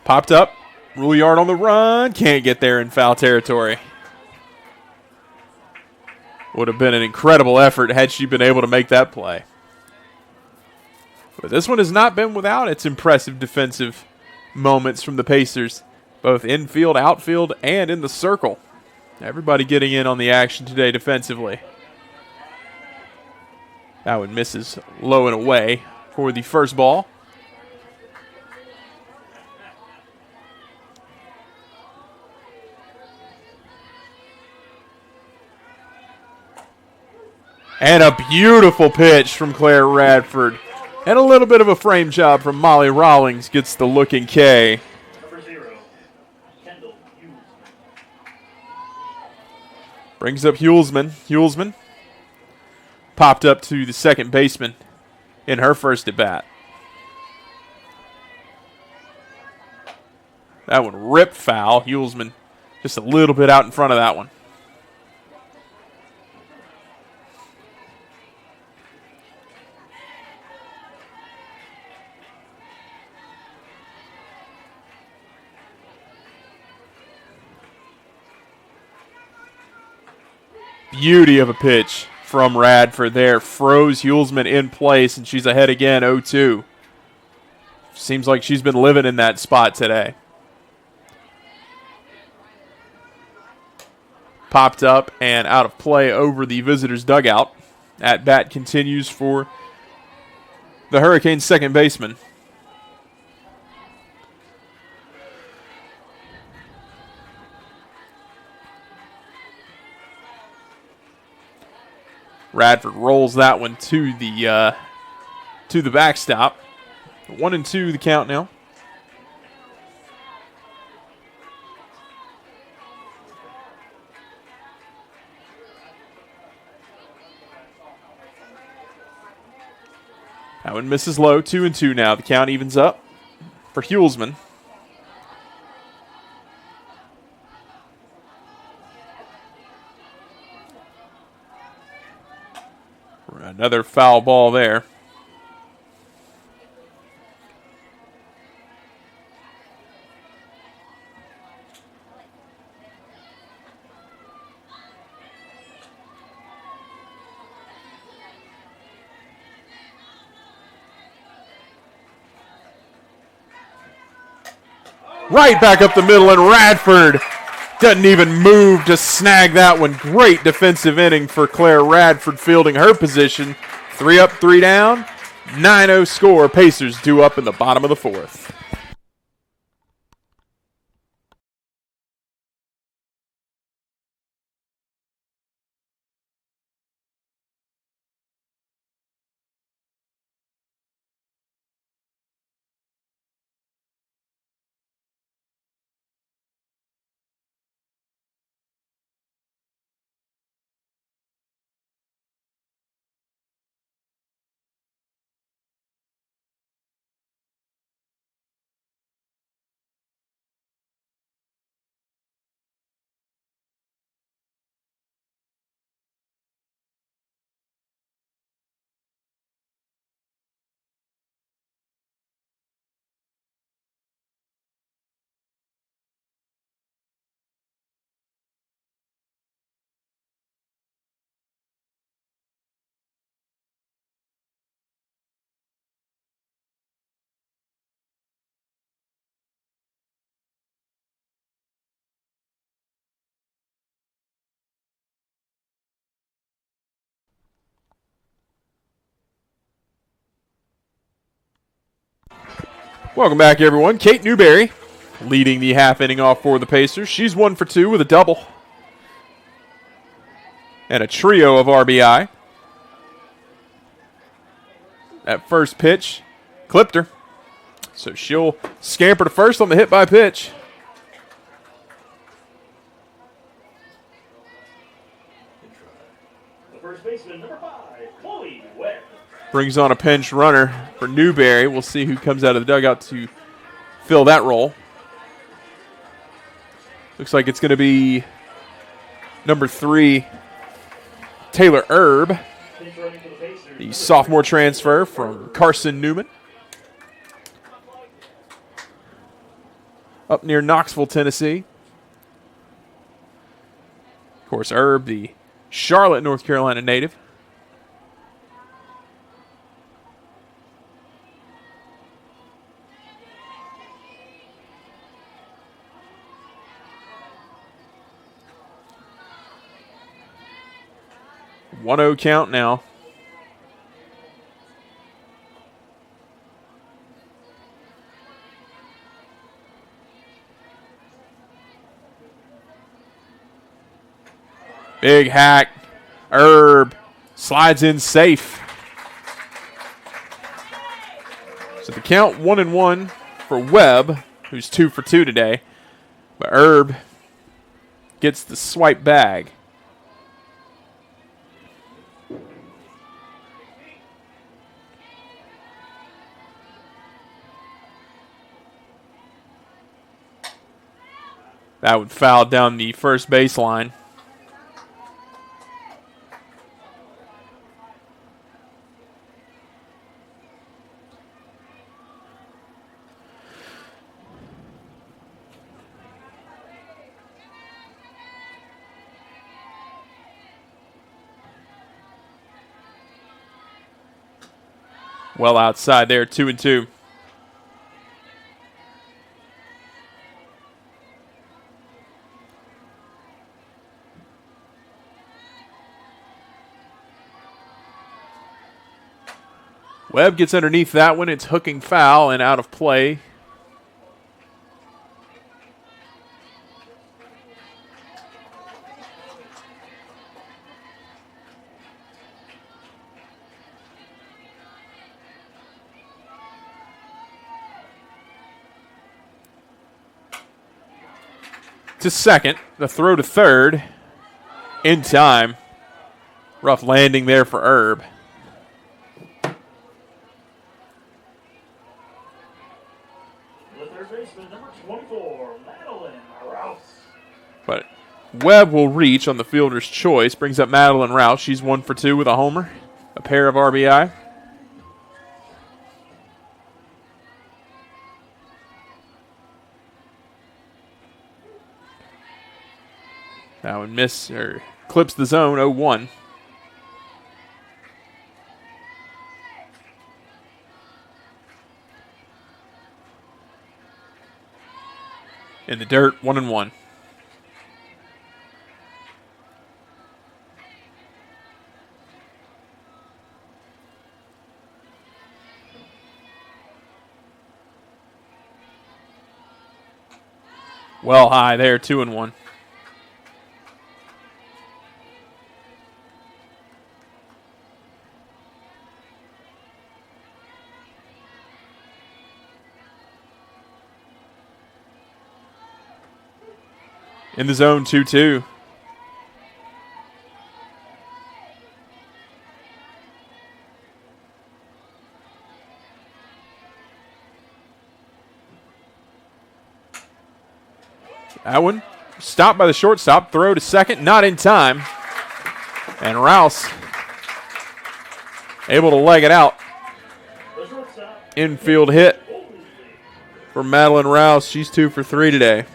Popped up, rule yard on the run, can't get there in foul territory. Would have been an incredible effort had she been able to make that play. But this one has not been without its impressive defensive moments from the Pacers, both infield, outfield, and in the circle. Everybody getting in on the action today defensively. That one misses low and away for the first ball. And a beautiful pitch from Claire Radford. And a little bit of a frame job from Molly Rawlings gets the looking K. Number 0, Kendall Hughes. Brings up Hulsman popped up to the second baseman in her first at bat. That one ripped foul. Hulsman just a little bit out in front of that one. Beauty of a pitch from Radford there. Froze Hulsman in place, and she's ahead again, 0-2. Seems like she's been living in that spot today. Popped up and out of play over the visitors' dugout. At bat continues for the Hurricanes' second baseman. Radford rolls that one to the backstop. 1-2 the count now. That one misses low. 2-2 now. The count evens up for Hulsman. Another foul ball there. Right back up the middle, and Radford doesn't even move to snag that one. Great defensive inning for Claire Radford fielding her position. 3 up, 3 down. 9-0 score. Pacers due up in the bottom of the fourth. Welcome back, everyone. Kate Newberry leading the half inning off for the Pacers. She's 1 for 2 with a double and a trio of RBI. That first pitch clipped her, so she'll scamper to first on the hit by pitch. The first baseman, number 5, Chloe Webb. Brings on a pinch runner for Newberry. We'll see who comes out of the dugout to fill that role. Looks like it's going to be number 3, Taylor Erb, the sophomore transfer from Carson Newman. Up near Knoxville, Tennessee. Of course, Erb, the Charlotte, North Carolina native. One-0 count now. Big hack. Erb slides in safe. So the count 1-1 for Webb, who's 2 for 2 today. But Erb gets the swipe bag. That would foul down the first baseline. Well outside there, 2-2. Webb gets underneath that one. It's hooking foul and out of play. To second, the throw to third. In time. Rough landing there for Erb. But Webb will reach on the fielder's choice. Brings up Madeline Rouse. She's 1 for 2 with a homer. A pair of RBI. That one clips the zone, 0-1. In the dirt, 1-1. Well high there, 2-1. In the zone, 2-2. That one stopped by the shortstop. Throw to second, not in time. And Rouse able to leg it out. Infield hit for Madeline Rouse. She's 2 for 3 today.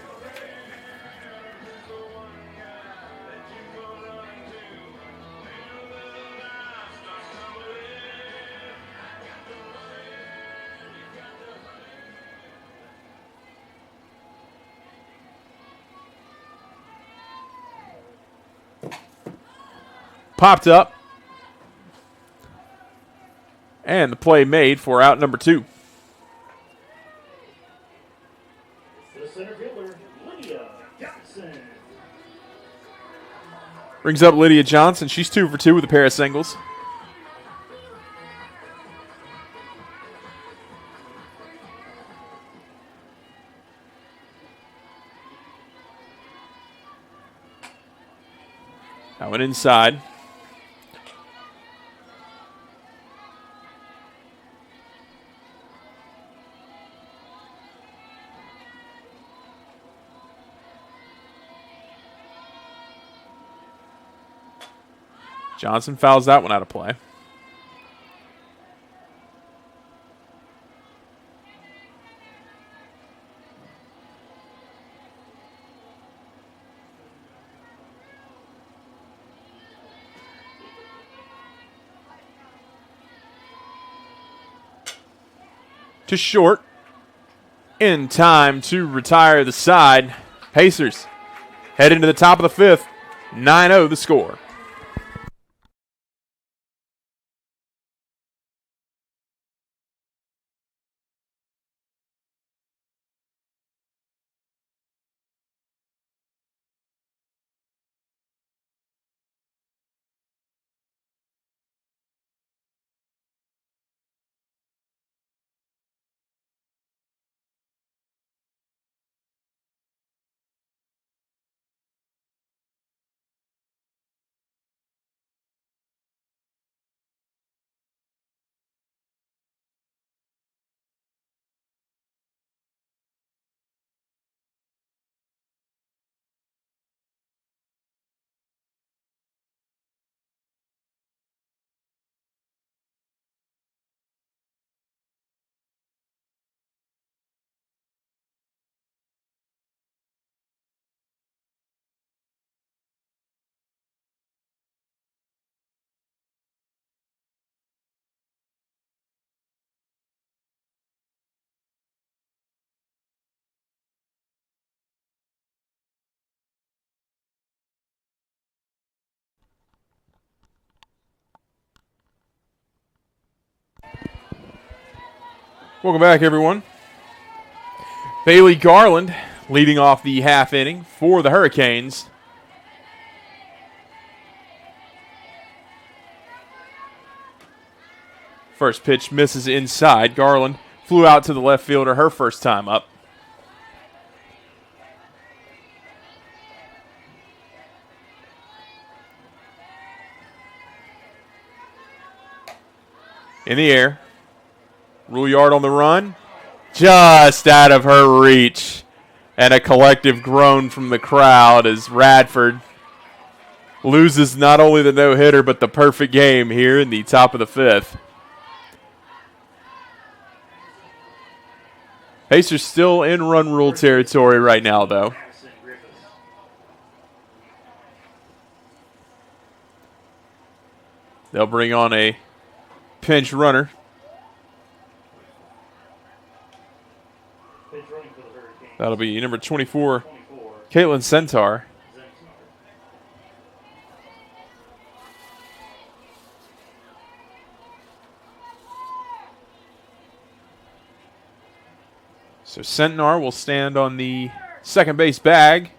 Popped up. And the play made for out number 2. Brings up Lydia Johnson. She's 2 for 2 with a pair of singles. That went inside. Johnson fouls that one out of play. To short. In time to retire the side. Pacers head into the top of the fifth. 9-0 the score. Welcome back, everyone. Bailey Garland leading off the half inning for the Hurricanes. First pitch misses inside. Garland flew out to the left fielder her first time up. In the air. Rouillard on the run. Just out of her reach. And a collective groan from the crowd as Radford loses not only the no-hitter but the perfect game here in the top of the fifth. Pacers still in run rule territory right now, though. They'll bring on a pinch runner. That'll be number 24, Caitlin Centaur. So Centaur will stand on the second base bag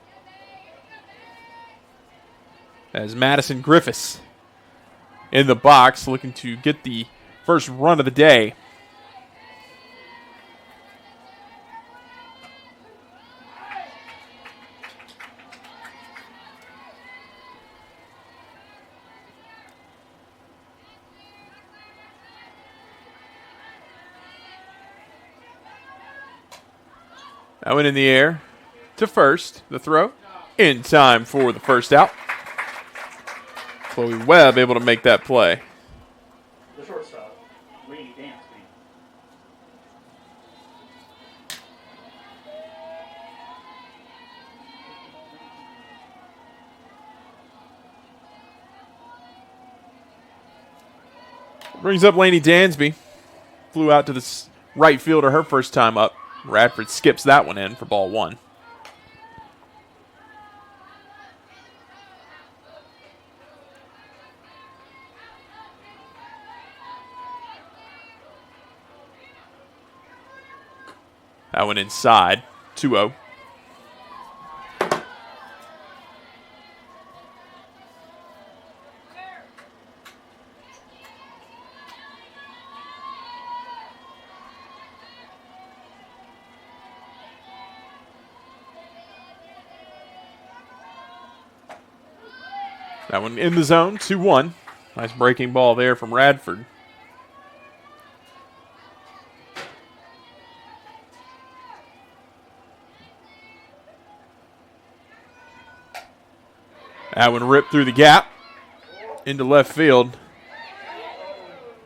as Madison Griffiths in the box looking to get the first run of the day. That went in the air to first. The throw in time for the first out. Chloe Webb able to make that play. The shortstop, Lady Dansby. Brings up Lainey Dansby. Flew out to the right fielder her first time up. Radford skips that one in for ball one. That went inside, 2-0. That one in the zone, 2-1. Nice breaking ball there from Radford. That one ripped through the gap into left field.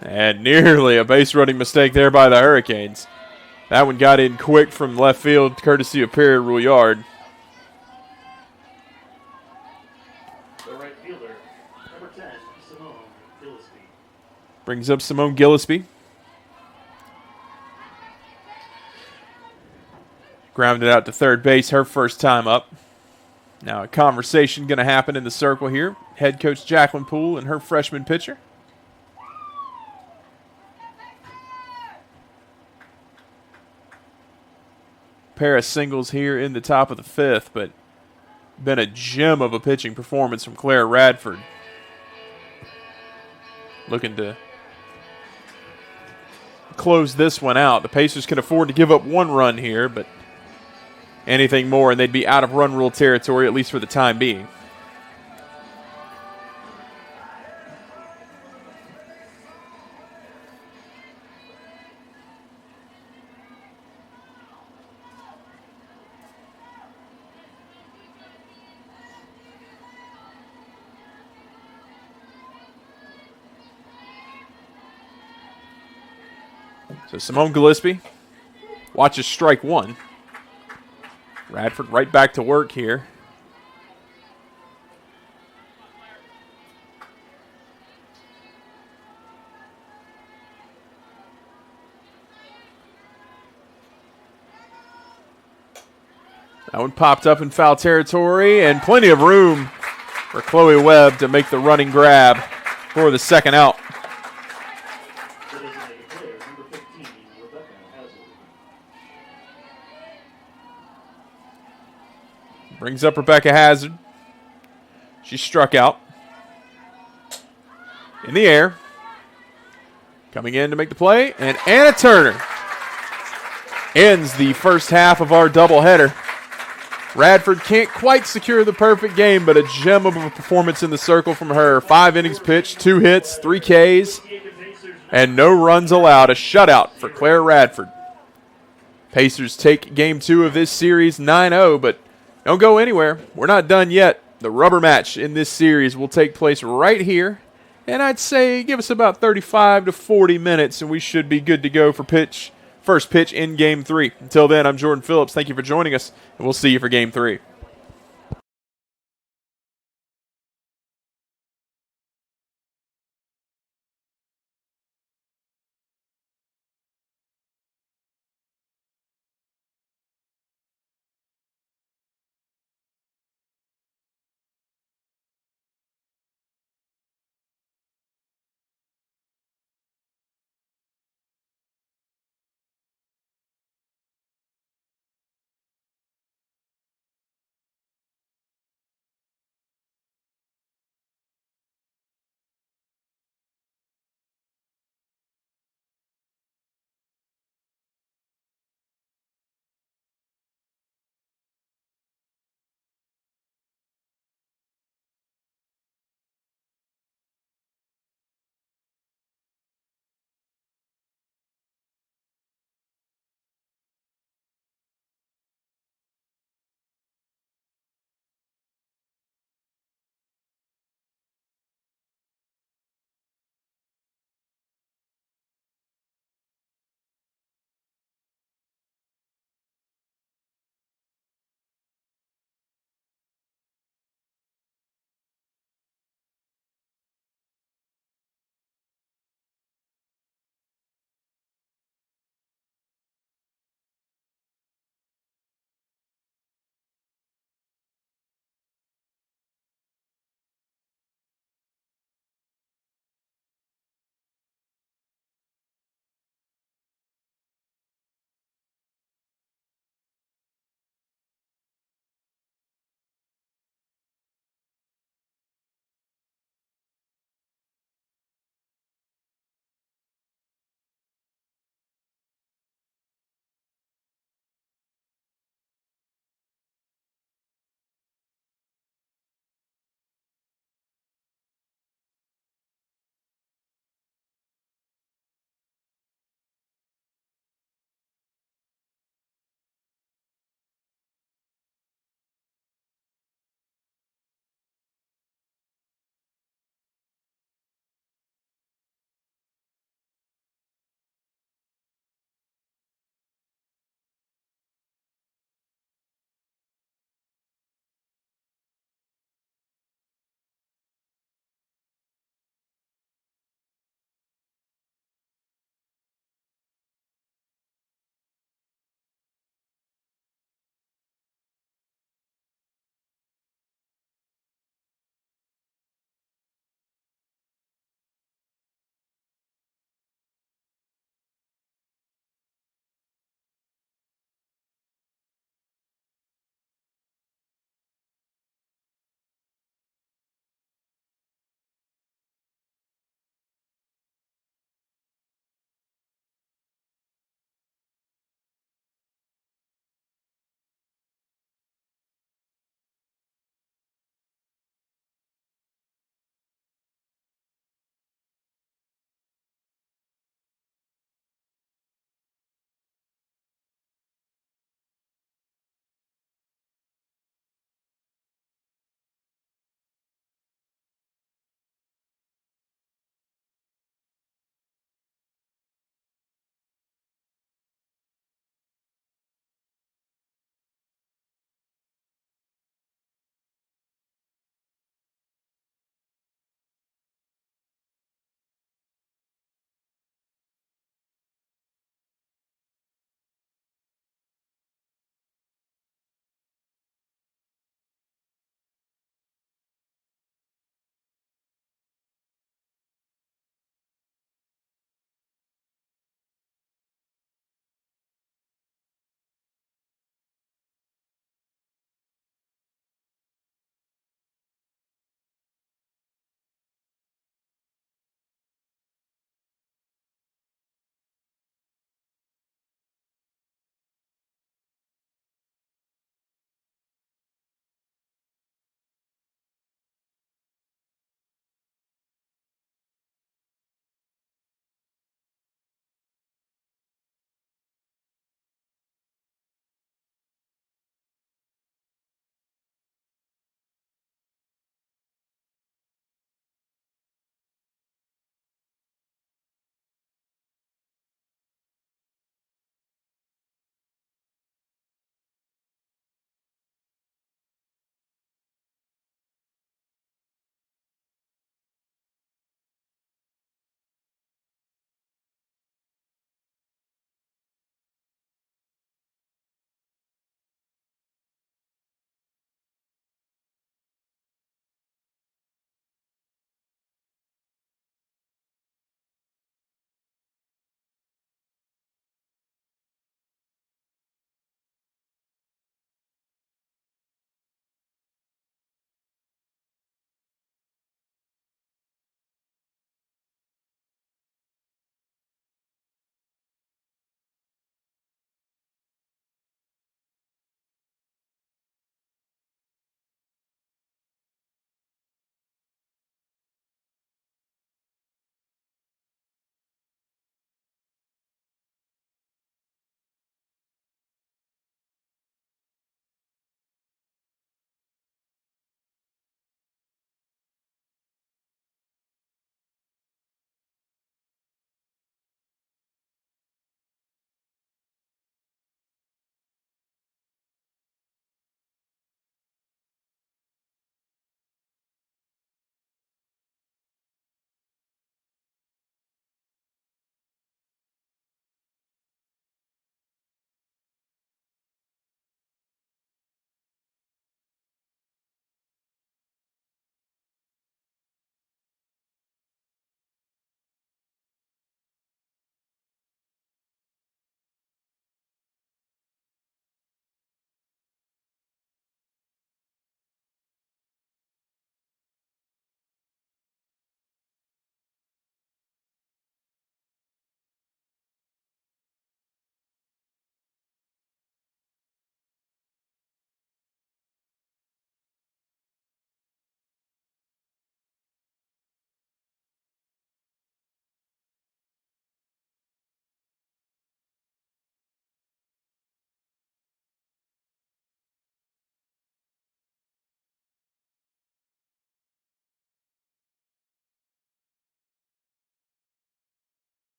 And nearly a base running mistake there by the Hurricanes. That one got in quick from left field, courtesy of Perry Rouillard. The right fielder, number 10, Simone Gillespie. Brings up Simone Gillespie. Grounded out to third base, her first time up. Now a conversation going to happen in the circle here. Head coach Jacqueline Poole and her freshman pitcher. Pair of singles here in the top of the fifth, but been a gem of a pitching performance from Claire Radford. Looking to close this one out. The Pacers can afford to give up one run here, but anything more and they'd be out of run rule territory, at least for the time being. So Simone Gillespie watches strike one. Radford right back to work here. That one popped up in foul territory and plenty of room for Chloe Webb to make the running grab for the second out. Brings up Rebecca Hazard. She struck out. In the air. Coming in to make the play. And Anna Turner ends the first half of our doubleheader. Radford can't quite secure the perfect game, but a gem of a performance in the circle from her. 5 innings pitched, 2 hits, 3 Ks, and no runs allowed. A shutout for Claire Radford. Pacers take game 2 of this series 9-0, but don't go anywhere. We're not done yet. The rubber match in this series will take place right here. And I'd say give us about 35 to 40 minutes, and we should be good to go for first pitch in Game 3. Until then, I'm Jordan Phillips. Thank you for joining us, and we'll see you for Game 3.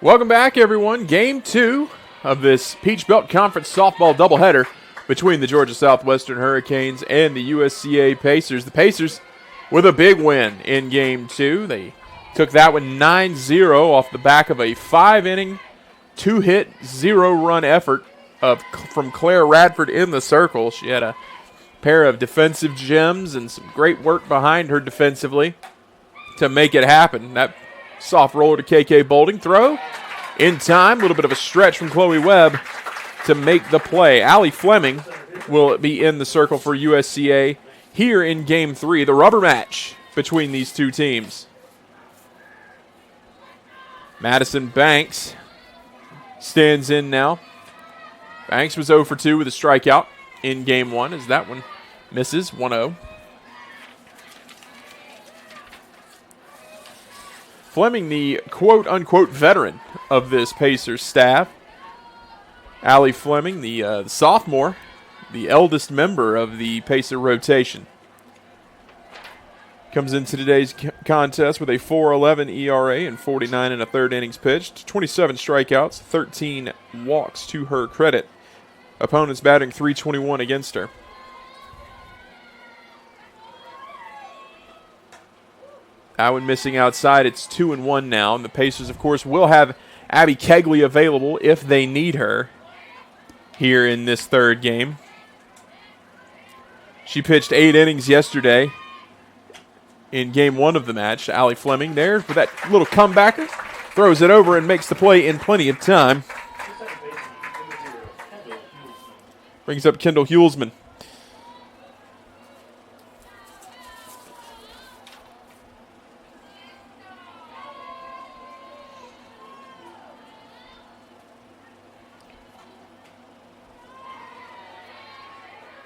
Welcome back, everyone. Game 2 of this Peach Belt Conference softball doubleheader between the Georgia Southwestern Hurricanes and the USCA Pacers. The Pacers with a big win in Game 2. They took that one 9-0 off the back of a 5-inning, 2-hit, 0-run effort from Claire Radford in the circle. She had a pair of defensive gems and some great work behind her defensively to make it happen. That soft roller to KK Bolding. Throw in time. A little bit of a stretch from Chloe Webb to make the play. Allie Fleming will be in the circle for USCA here in Game 3, the rubber match between these two teams. Madison Banks stands in now. Banks was 0 for 2 with a strikeout in Game 1 as that one misses 1-0. Fleming, the quote-unquote veteran of this Pacers staff. Allie Fleming, the sophomore, the eldest member of the Pacer rotation. Comes into today's contest with a 4.11 ERA and 49 and a third innings pitched. 27 strikeouts, 13 walks to her credit. Opponents batting .321 against her. That one missing outside. It's 2-1 now. And the Pacers, of course, will have Abby Kegley available if they need her here in this third game. She pitched 8 innings yesterday in Game 1 of the match. Allie Fleming there with that little comebacker. Throws it over and makes the play in plenty of time. Brings up Kendall Hulsman.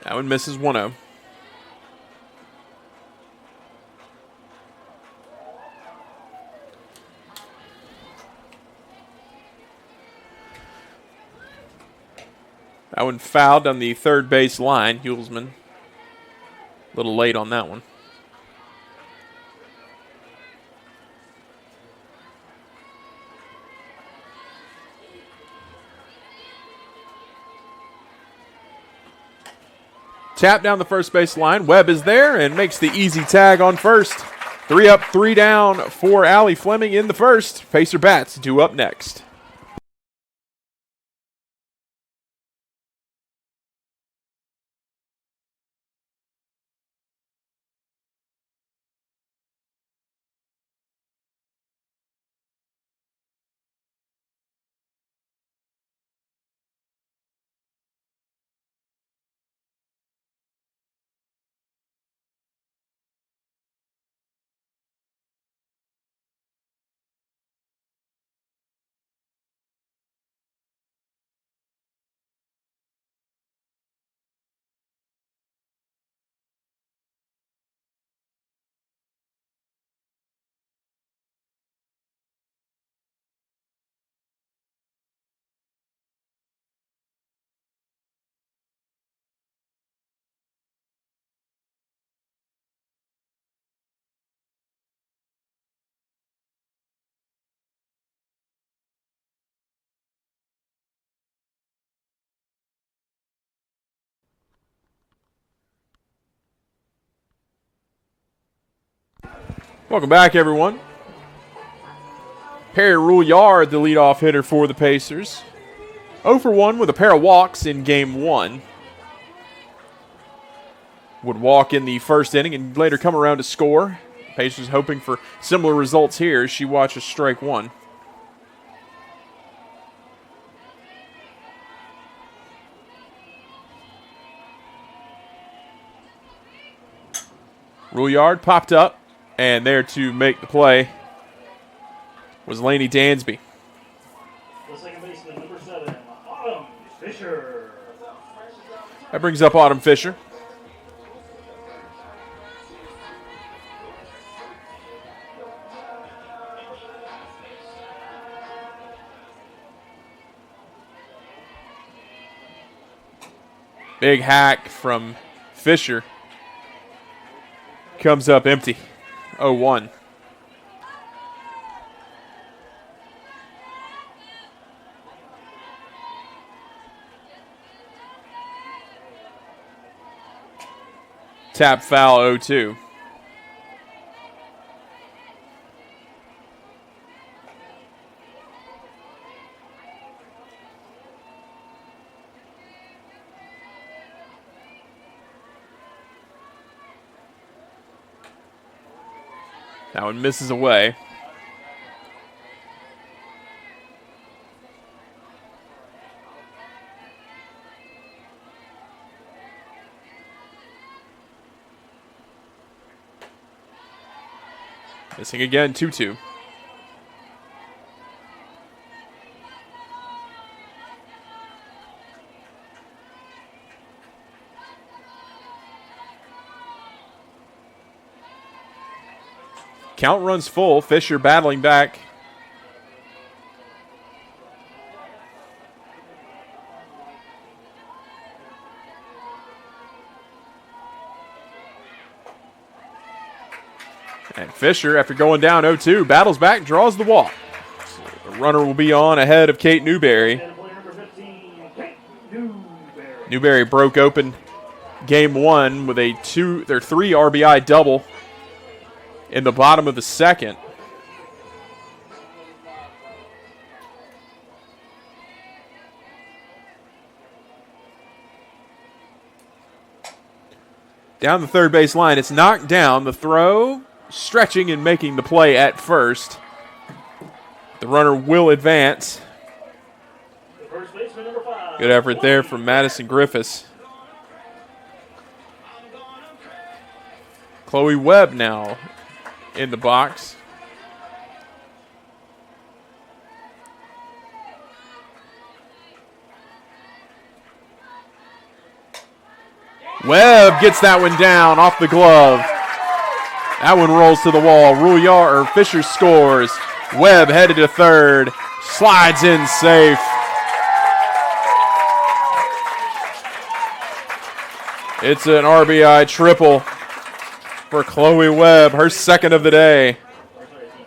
That one misses 1-0. That one fouled on the third base line. Hulsman a little late on that one. Tap down the first base line. Webb is there and makes the easy tag on first. 3 up, 3 down for Allie Fleming in the first. Pacer bats due up next. Welcome back, everyone. Perry Rouillard, the leadoff hitter for the Pacers. 0 for 1 with a pair of walks in Game 1. Would walk in the first inning and later come around to score. Pacers hoping for similar results here as she watches strike one. Rouillard popped up, and there to make the play was Lainey Dansby. The second baseman, number 7, Autumn Fisher. That brings up Autumn Fisher. Big hack from Fisher. Comes up empty. 0-1. Tap foul 0-2. That one misses away. Missing again, 2-2. Count runs full. Fisher battling back. And Fisher, after going down 0-2, battles back, draws the walk. So the runner will be on ahead of Kate Newberry. Newberry broke open game one with their 3 RBI double in the bottom of the second. Down the third base line, it's knocked down. The throw, stretching and making the play at first. The runner will advance. Good effort there from Madison Griffiths. Chloe Webb now in the box. Webb gets that one down off the glove. That one rolls to the wall. Fisher scores. Webb headed to third. Slides in safe. It's an RBI triple for Chloe Webb, her second of the day.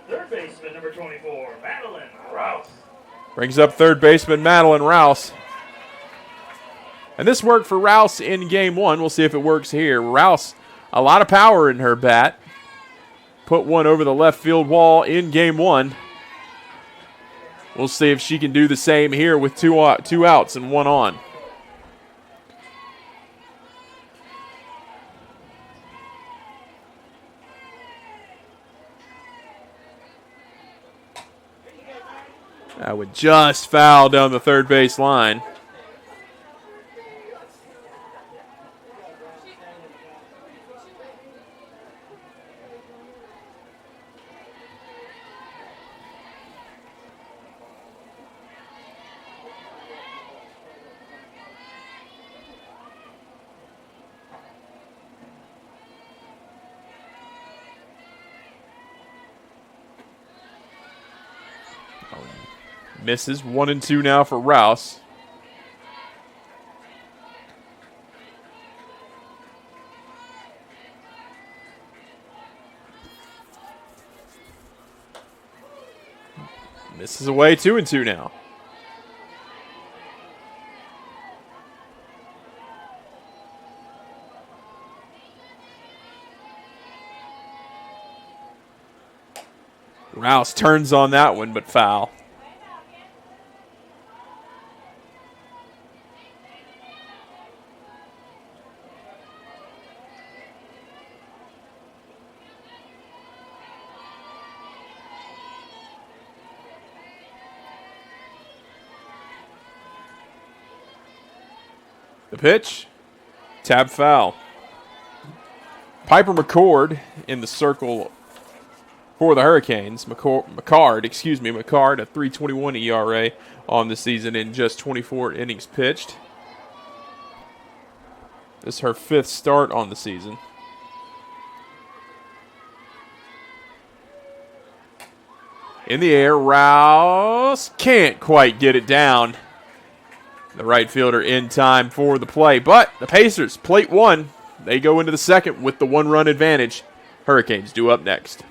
Third baseman, number 24, Madeline Rouse. Brings up third baseman Madeline Rouse. And this worked for Rouse in game one. We'll see if it works here. Rouse, a lot of power in her bat. Put one over the left field wall in game one. We'll see if she can do the same here with two outs and one on. That would just foul down the third base line. Misses 1-2 now for Rouse. Misses away 2-2 now. Rouse turns on that one, but foul. The pitch, tab foul. Piper McCord in the circle for the Hurricanes. McCard, a 3.21 ERA on the season in just 24 innings pitched. This is her 5th start on the season. In the air, Rouse can't quite get it down. The right fielder in time for the play. But the Pacers, plate one. They go into the second with the 1-run advantage. Hurricanes due up next.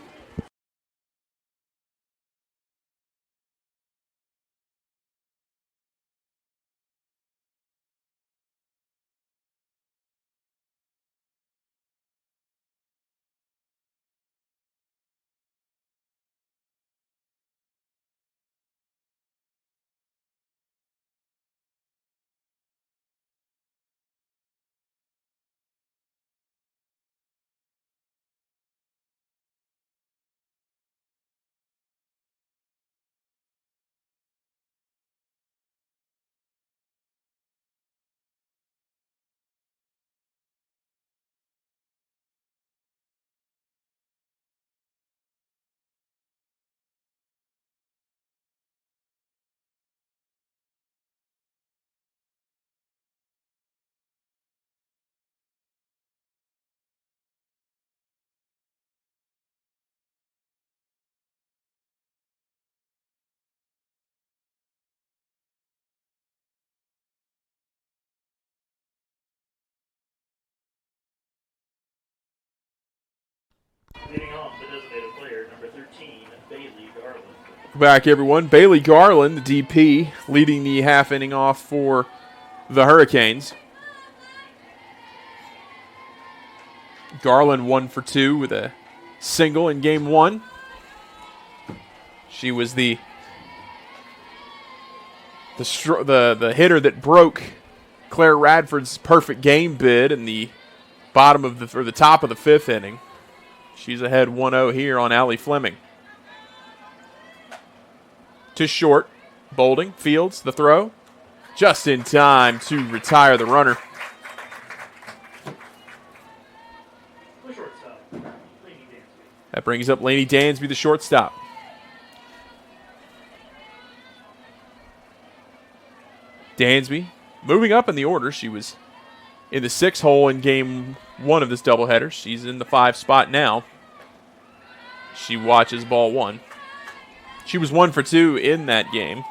designated player, number 13, Bailey Garland. Back, everyone. Bailey Garland, the DP, leading the half inning off for the Hurricanes. Garland 1 for 2 with a single in game 1. She was the hitter that broke Claire Radford's perfect game bid in the top of the 5th inning. She's ahead 1-0 here on Allie Fleming. To short, Bolding, fields the throw, just in time to retire the runner. That brings up Lainey Dansby, the shortstop. Dansby moving up in the order. She was in the 6 hole in game 1 of this doubleheader. She's in the 5 spot now. She watches ball 1. She was 1 for 2 in that game.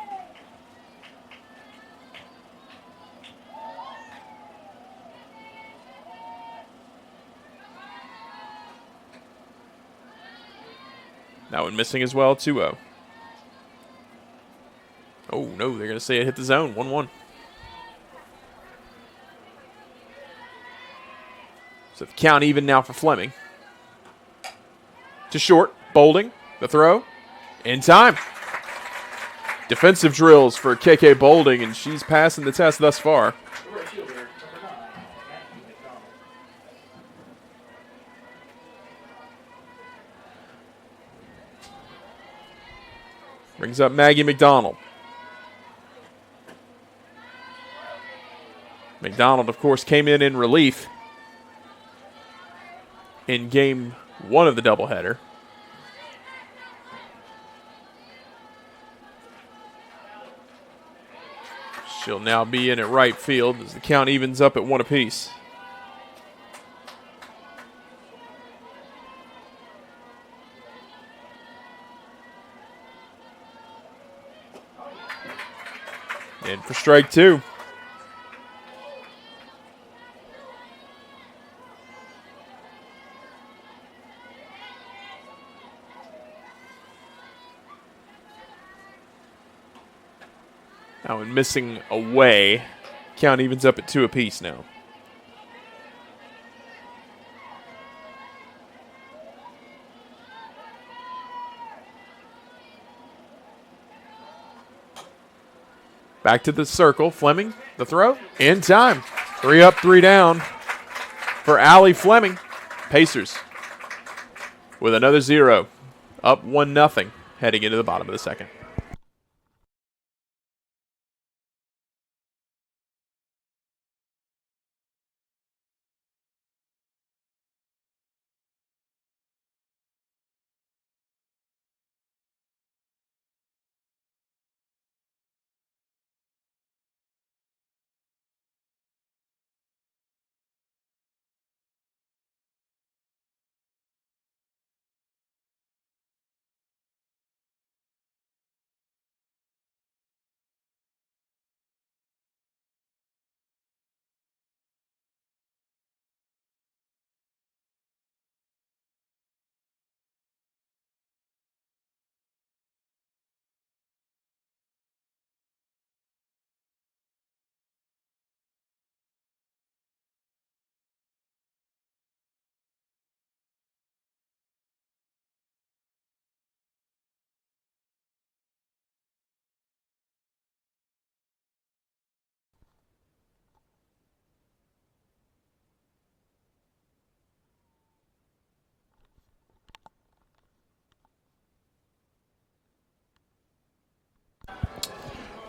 That one missing as well, 2-0. Oh, no, they're going to say it hit the zone, 1-1. So the count even now for Fleming. To short, Bolding, the throw, in time. Defensive drills for KK Bolding, and she's passing the test thus far. Brings up Maggie McDonald. McDonald, of course, came in relief in game 1 of the doubleheader. She'll now be in at right field as the count evens up at 1 apiece. In for strike 2. Now, when missing away, count evens up at 2 apiece now. Back to the circle. Fleming, the throw, in time. 3 up, 3 down for Allie Fleming. Pacers with another 0. Up 1-0 heading into the bottom of the 2nd.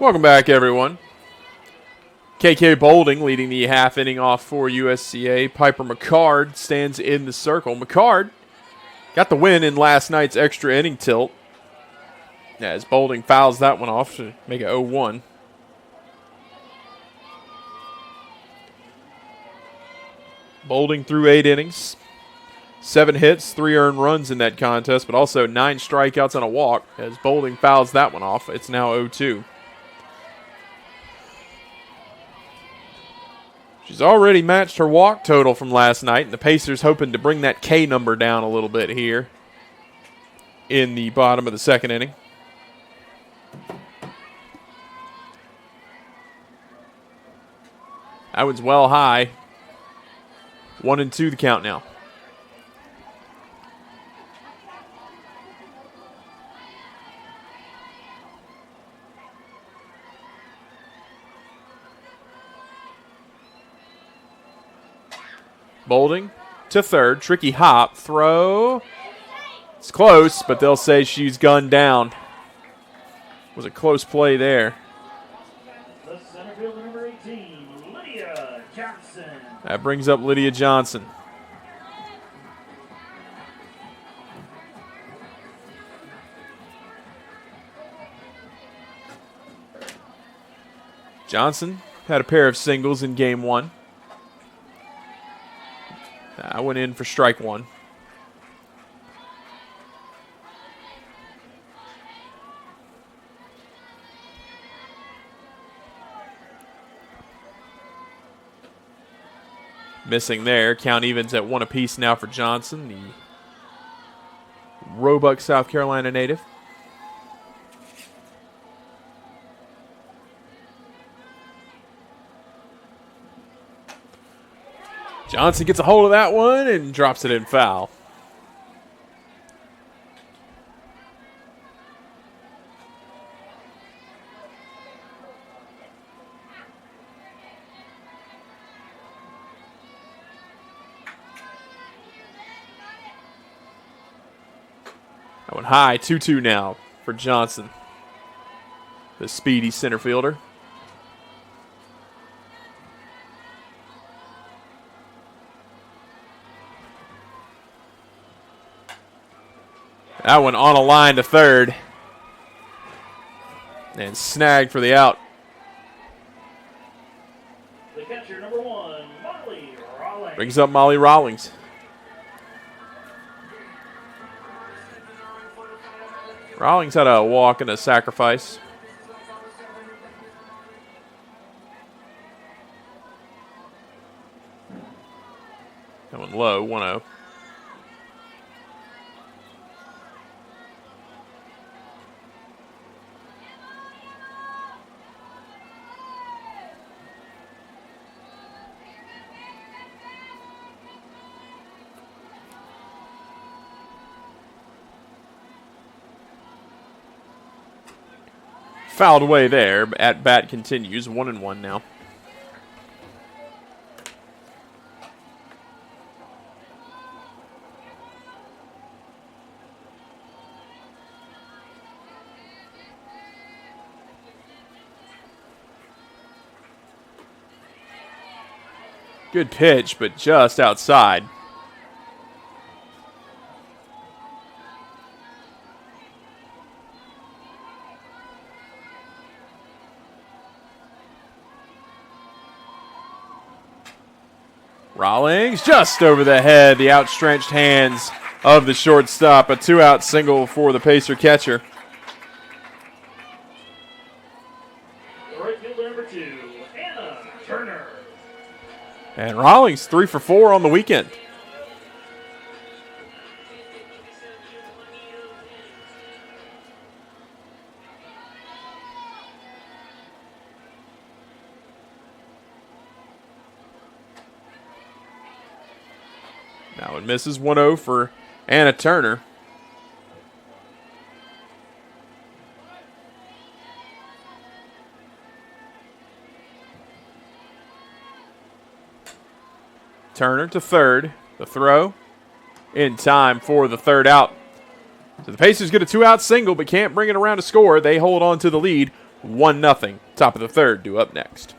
Welcome back, everyone. KK Bolding leading the half inning off for USCA. Piper McCard stands in the circle. McCard got the win in last night's extra inning tilt, as Bolding fouls that one off to make it 0-1. Bolding threw 8 innings, 7 hits, 3 earned runs in that contest, but also 9 strikeouts and a walk, as Bolding fouls that one off. It's now 0-2. She's already matched her walk total from last night, and the Pacers hoping to bring that K number down a little bit here in the bottom of the second inning. That one's well high. 1-2 the count now. Bolding to third. Tricky hop. Throw. It's close, but they'll say she's gunned down. Was a close play there. The center fielder, number 18, Lydia Johnson. That brings up Lydia Johnson. Johnson had a pair of singles in game one. I went in for strike one. Missing there. Count evens at 1 apiece now for Johnson, the Roebuck, South Carolina native. Johnson gets a hold of that one and drops it in foul. That one high, 2-2 now for Johnson, the speedy center fielder. That one on a line to third. And snagged for the out. The catcher, number 1, Molly Rawlings. Brings up Molly Rawlings. Rawlings had a walk and a sacrifice. That one low, 1-0. Fouled away there. At bat continues. 1-1 now. Good pitch, but just outside. Rawlings just over the head, the outstretched hands of the shortstop. A 2-out single for the Pacer catcher. Right fielder, number 2, Anna Turner. And Rawlings 3 for 4 on the weekend. Now it misses. 1-0 for Anna Turner. Turner to third. The throw in time for the third out. So the Pacers get a 2-out single but can't bring it around to score. They hold on to the lead 1-0. Top of the third due up next.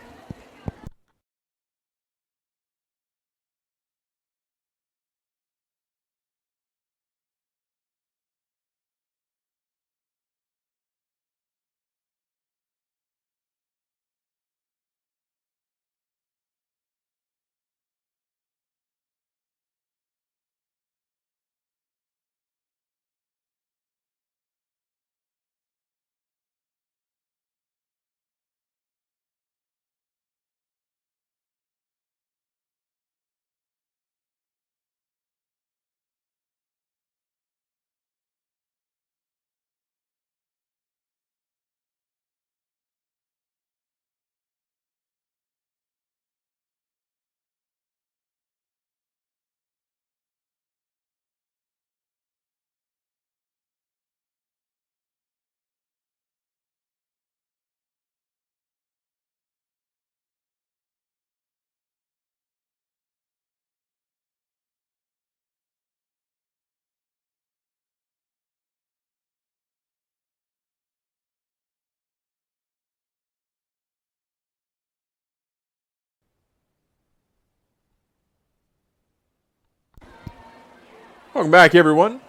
Welcome back, everyone.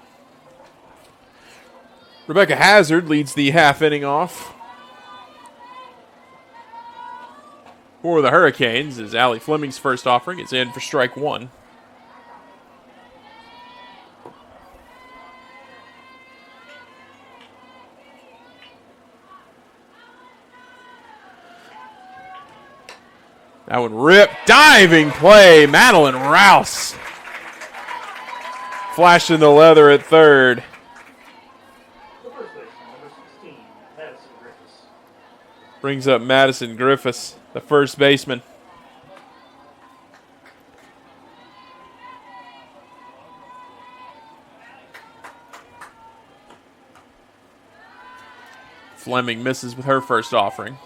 Rebecca Hazard leads the half inning off for the Hurricanes as Allie Fleming's first offering is in for strike one. That one ripped. Diving play. Madeline Rouse. Flashing the leather at third. The first baseman, number 16, Madison Griffiths. Brings up Madison Griffiths, the first baseman. Fleming misses with her first offering.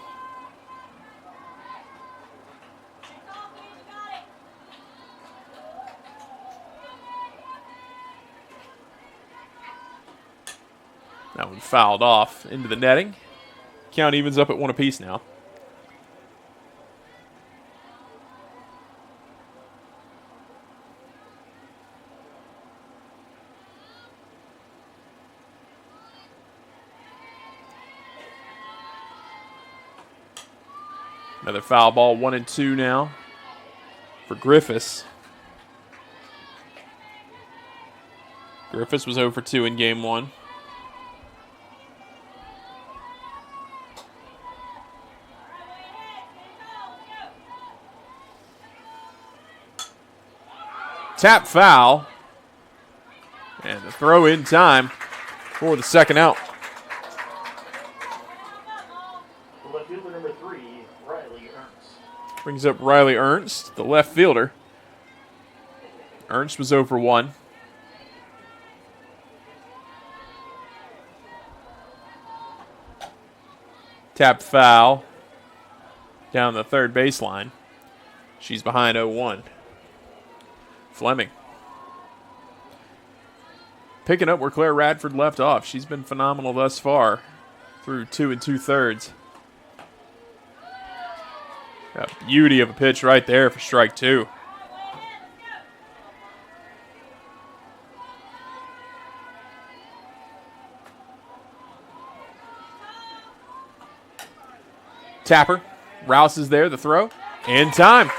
That one fouled off into the netting. Count evens up at one apiece now. Another foul ball, 1-2 now for Griffiths. Griffiths was 0 for 2 in game one. Tap foul. And the throw in time for the second out. Left fielder number 3, Riley Ernst. Brings up Riley Ernst, the left fielder. Ernst was 0 for 1. Tap foul down the third baseline. She's behind 0-1. Fleming. Picking up where Claire Radford left off. She's been phenomenal thus far through 2 2/3. A beauty of a pitch right there for strike two. Tapper. Rouse is there, the throw. In time.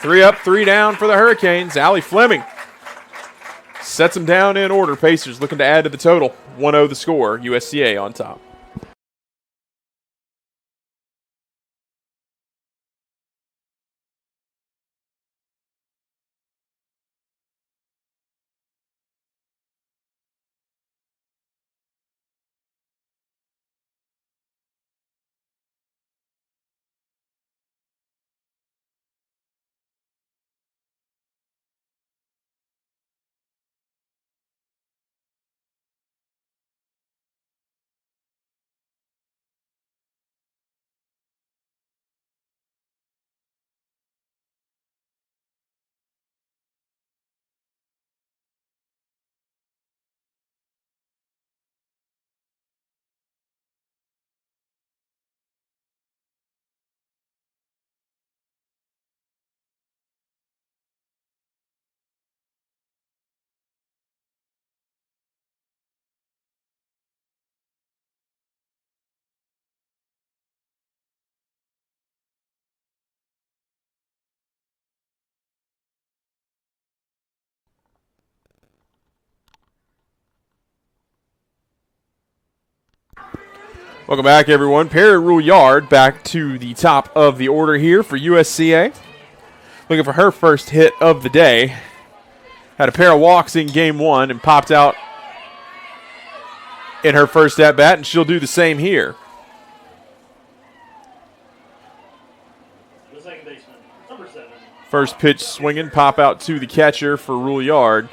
3 up, 3 down for the Hurricanes. Allie Fleming sets them down in order. Pacers looking to add to the total. 1-0 the score. USCA on top. Welcome back, everyone. Perry Rouillard back to the top of the order here for USCA. Looking for her first hit of the day. Had a pair of walks in game one and popped out in her first at-bat, and she'll do the same here. The second baseman, number 7. First pitch swinging, pop out to the catcher for Rouillard.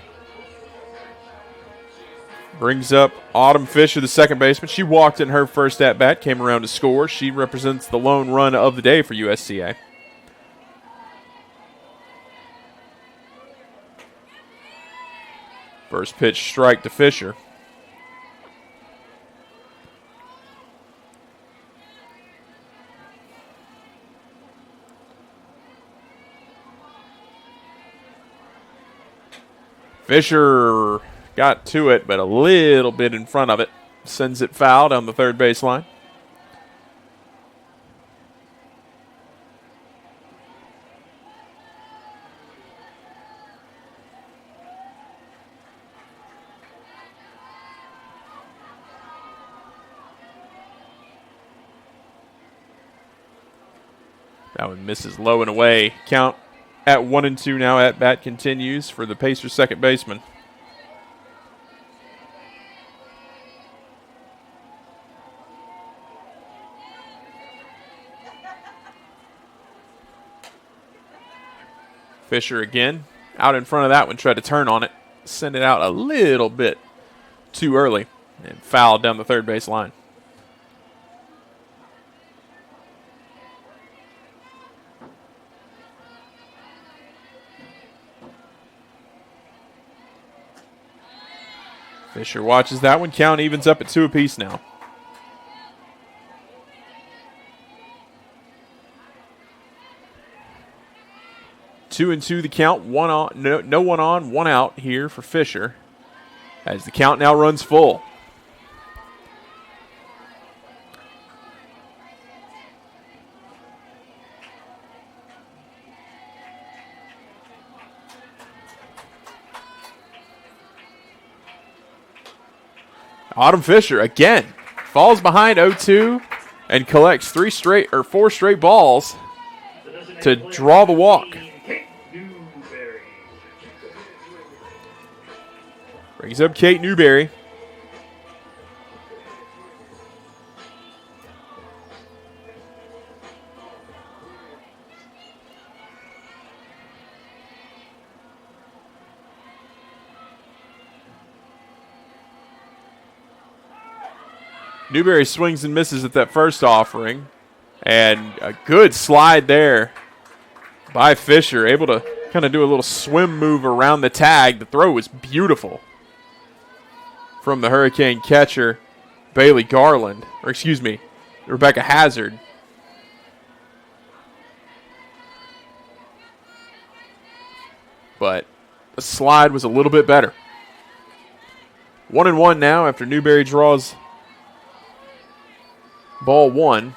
Brings up Autumn Fisher, the second baseman. She walked in her first at-bat, came around to score. She represents the lone run of the day for USCA. First pitch strike to Fisher. Fisher got to it, but a little bit in front of it. Sends it foul down the third baseline. That one misses low and away. Count at 1-2 now. At bat continues for the Pacers' second baseman. Fisher again. Out in front of that one. Tried to turn on it. Send it out a little bit too early. And fouled down the third base line. Fisher watches that one. Count evens up at 2 apiece now. Two and two the count. One on, no one on, one out here for Fisher. As the count now runs full. Autumn Fisher again falls behind 0-2 and collects 4 straight balls to draw the walk. Brings up Kate Newberry. Newberry swings and misses at that first offering. And a good slide there by Fisher. Able to kind of do a little swim move around the tag. The throw was beautiful from the Hurricane catcher, Bailey Garland. Or excuse me, Rebecca Hazard. But the slide was a little bit better. 1-1 now after Newberry draws ball 1.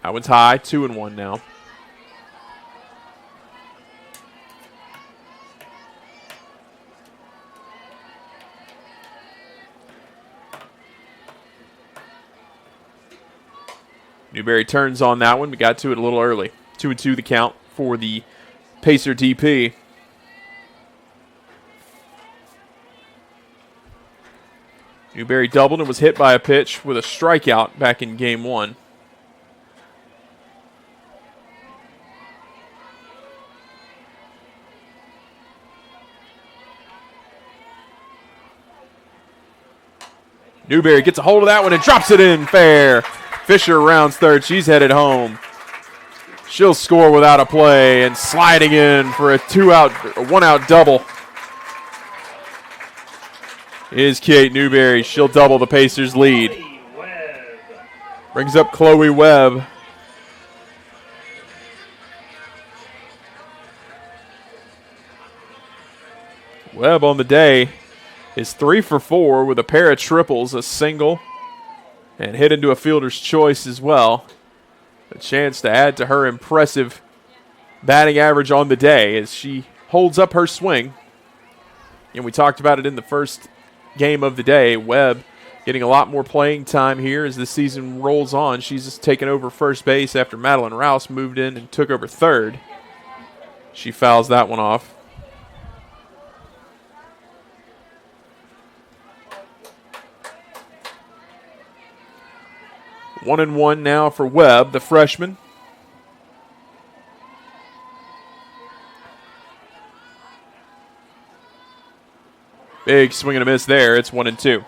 That one's high, 2-1 now. Newberry turns on that one. We got to it a little early. 2-2 the count for the Pacer DP. Newberry doubled and was hit by a pitch with a strikeout back in game 1. Newberry gets a hold of that one and drops it in fair. Fisher rounds third. She's headed home. She'll score without a play and sliding in for a 1-out double is Kate Newberry. She'll double the Pacers' lead. Brings up Chloe Webb. Webb on the day is 3 for 4 with a pair of triples, a single, and hit into a fielder's choice as well. A chance to add to her impressive batting average on the day as she holds up her swing. And we talked about it in the first game of the day. Webb getting a lot more playing time here as the season rolls on. She's just taken over first base after Madeline Rouse moved in and took over third. She fouls that one off. One and one now for Webb, the freshman. Big swing and a miss there. It's 1-2.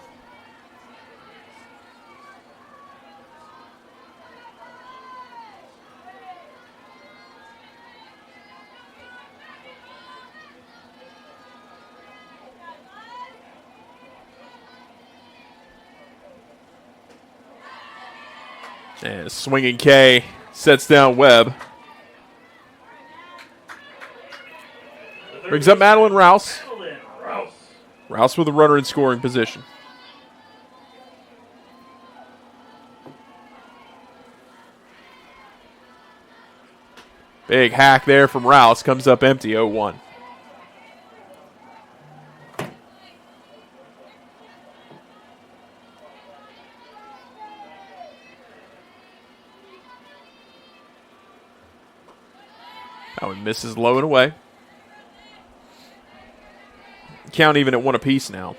And swinging K sets down Webb. Brings up Madeline Rouse. Rouse with a runner in scoring position. Big hack there from Rouse. Comes up empty, 0-1. That one misses low and away. Count even at 1 apiece now.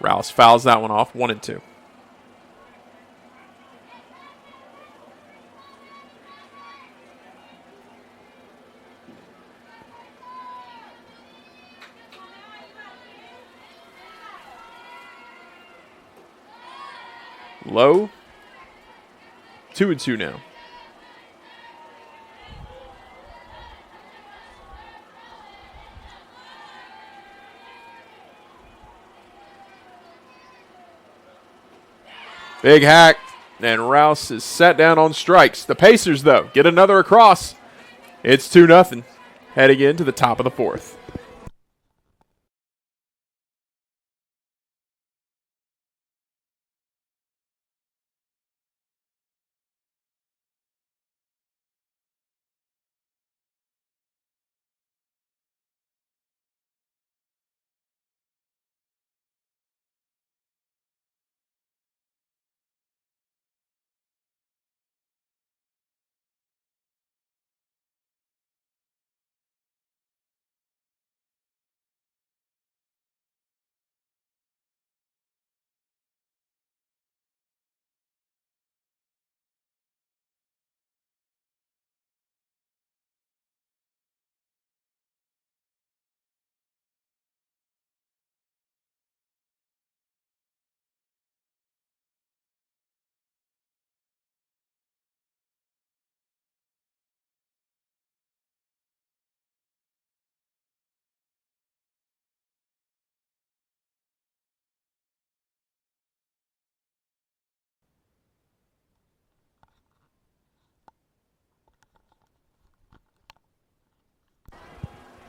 Rouse fouls that one off, 1-2. Low. 2-2 now. Big hack, and Rouse is set down on strikes. The Pacers, though, get another across. It's 2-0, heading into the top of the fourth.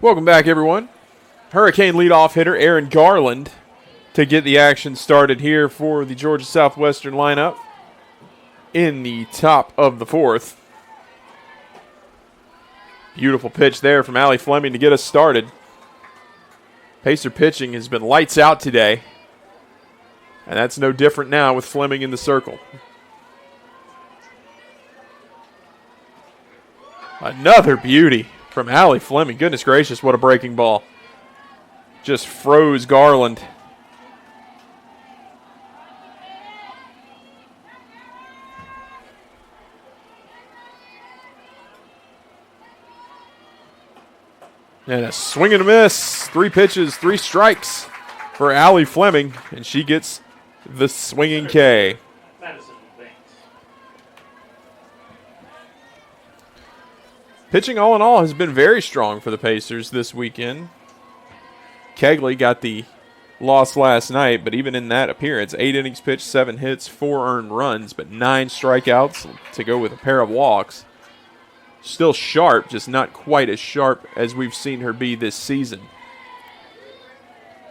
Welcome back, everyone. Hurricane leadoff hitter Aaron Garland to get the action started here for the Georgia Southwestern lineup in the top of the fourth. Beautiful pitch there from Allie Fleming to get us started. Pacer pitching has been lights out today, and that's no different now with Fleming in the circle. Another beauty from Allie Fleming. Goodness gracious, what a breaking ball. Just froze Garland. And a swing and a miss. 3 pitches, 3 strikes for Allie Fleming, and she gets the swinging K. Pitching all in all has been very strong for the Pacers this weekend. Kegley got the loss last night, but even in that appearance, 8 innings pitched, 7 hits, 4 earned runs, but 9 strikeouts to go with a pair of walks. Still sharp, just not quite as sharp as we've seen her be this season.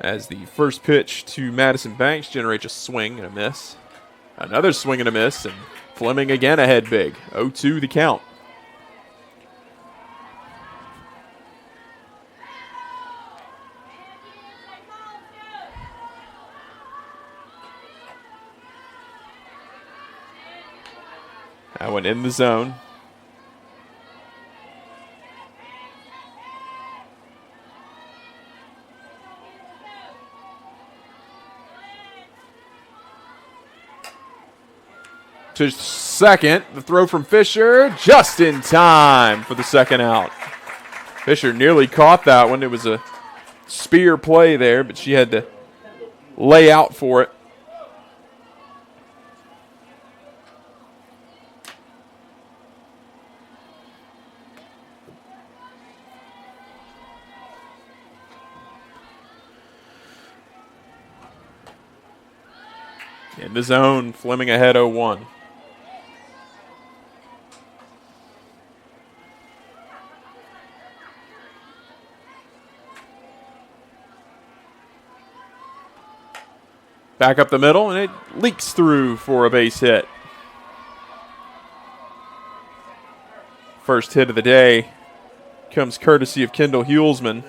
As the first pitch to Madison Banks generates a swing and a miss. Another swing and a miss, and Fleming again ahead big. 0-2 the count. That went in the zone. To second, the throw from Fisher, just in time for the second out. Fisher nearly caught that one. It was a spear play there, but she had to lay out for it. In the zone, Fleming ahead 0-1. Back up the middle, and it leaks through for a base hit. First hit of the day comes courtesy of Kendall Hulsman.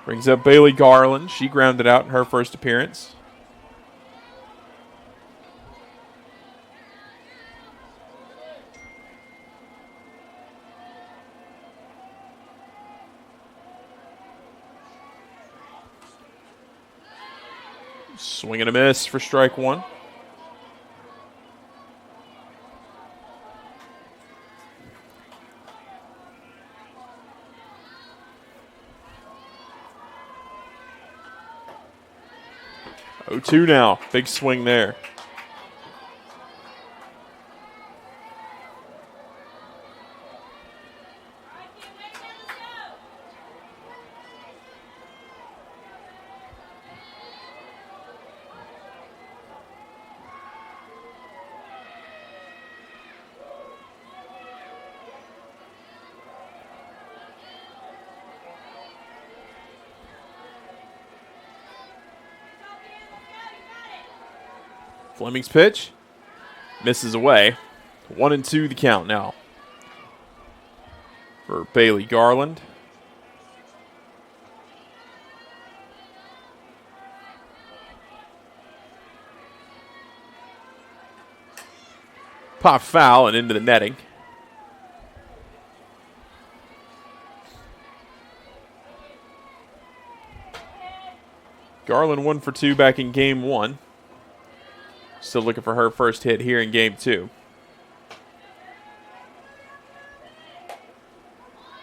Brings up Bailey Garland. She grounded out in her first appearance. Swing and a miss for strike one. Oh, 2 now. Big swing there. Fleming's pitch misses away. 1-2 the count now for Bailey Garland. Pop foul and into the netting. Garland 1 for 2 back in game 1. Still looking for her first hit here in game 2.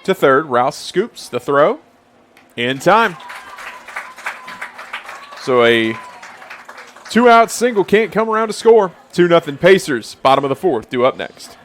To third, Rouse scoops the throw. In time. So a 2-out single can't come around to score. 2-0 Pacers. Bottom of the 4th due up next.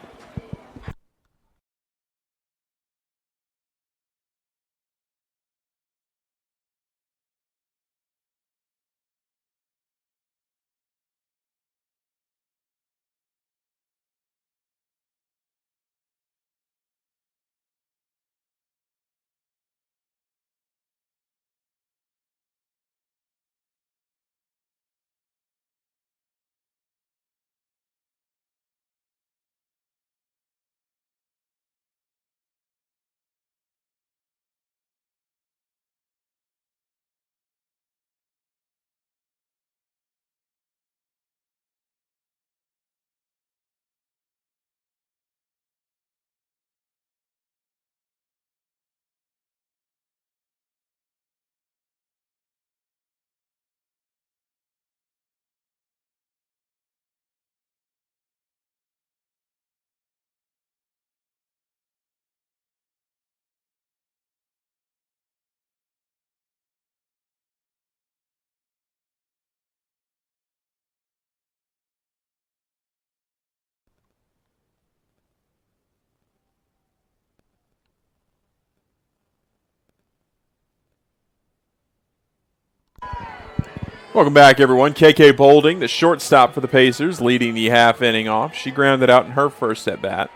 Welcome back, everyone. KK Bolding, the shortstop for the Pacers, leading the half inning off. She grounded out in her first at-bat.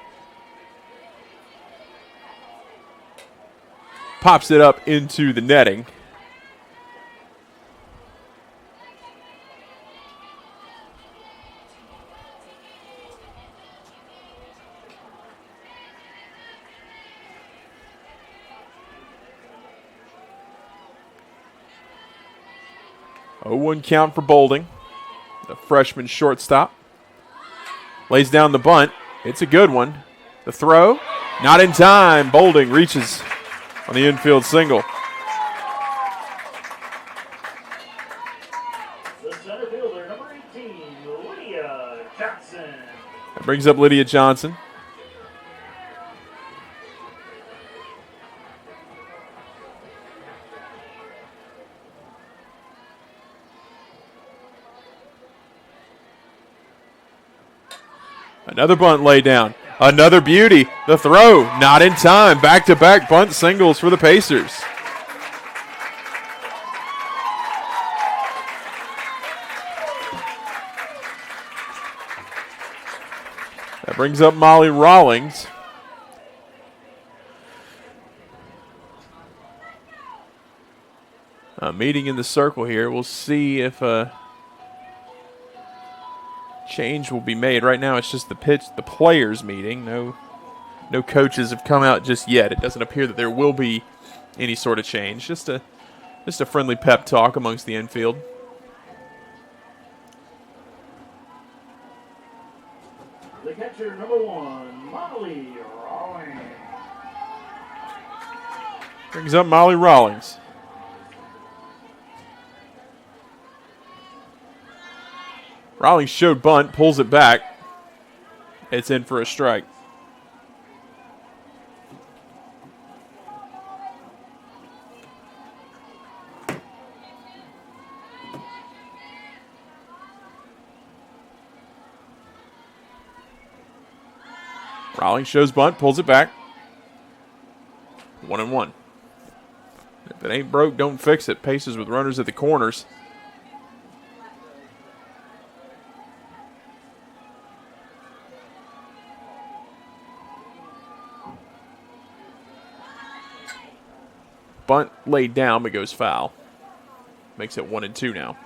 Pops it up into the netting. Oh, 0-1 count for Bolding, the freshman shortstop. Lays down the bunt. It's a good one. The throw, not in time. Bolding reaches on the infield single. The center fielder, number 18, Lydia Johnson. That brings up Lydia Johnson. Another bunt laid down. Another beauty. The throw, not in time. Back-to-back bunt singles for the Pacers. Brings up Molly Rawlings. Meeting in the circle here. We'll see if change will be made. Right now it's just the players meeting. No coaches have come out just yet. It doesn't appear that there will be any sort of change. Just a friendly pep talk amongst the infield. The catcher, number 1, Molly Rawlings. Brings up Molly Rawlings. Rawlings showed bunt, pulls it back. It's in for a strike. Rawlings shows bunt, pulls it back. 1-1. If it ain't broke, don't fix it. Paces with runners at the corners. Bunt laid down, but goes foul. Makes it 1-2 now.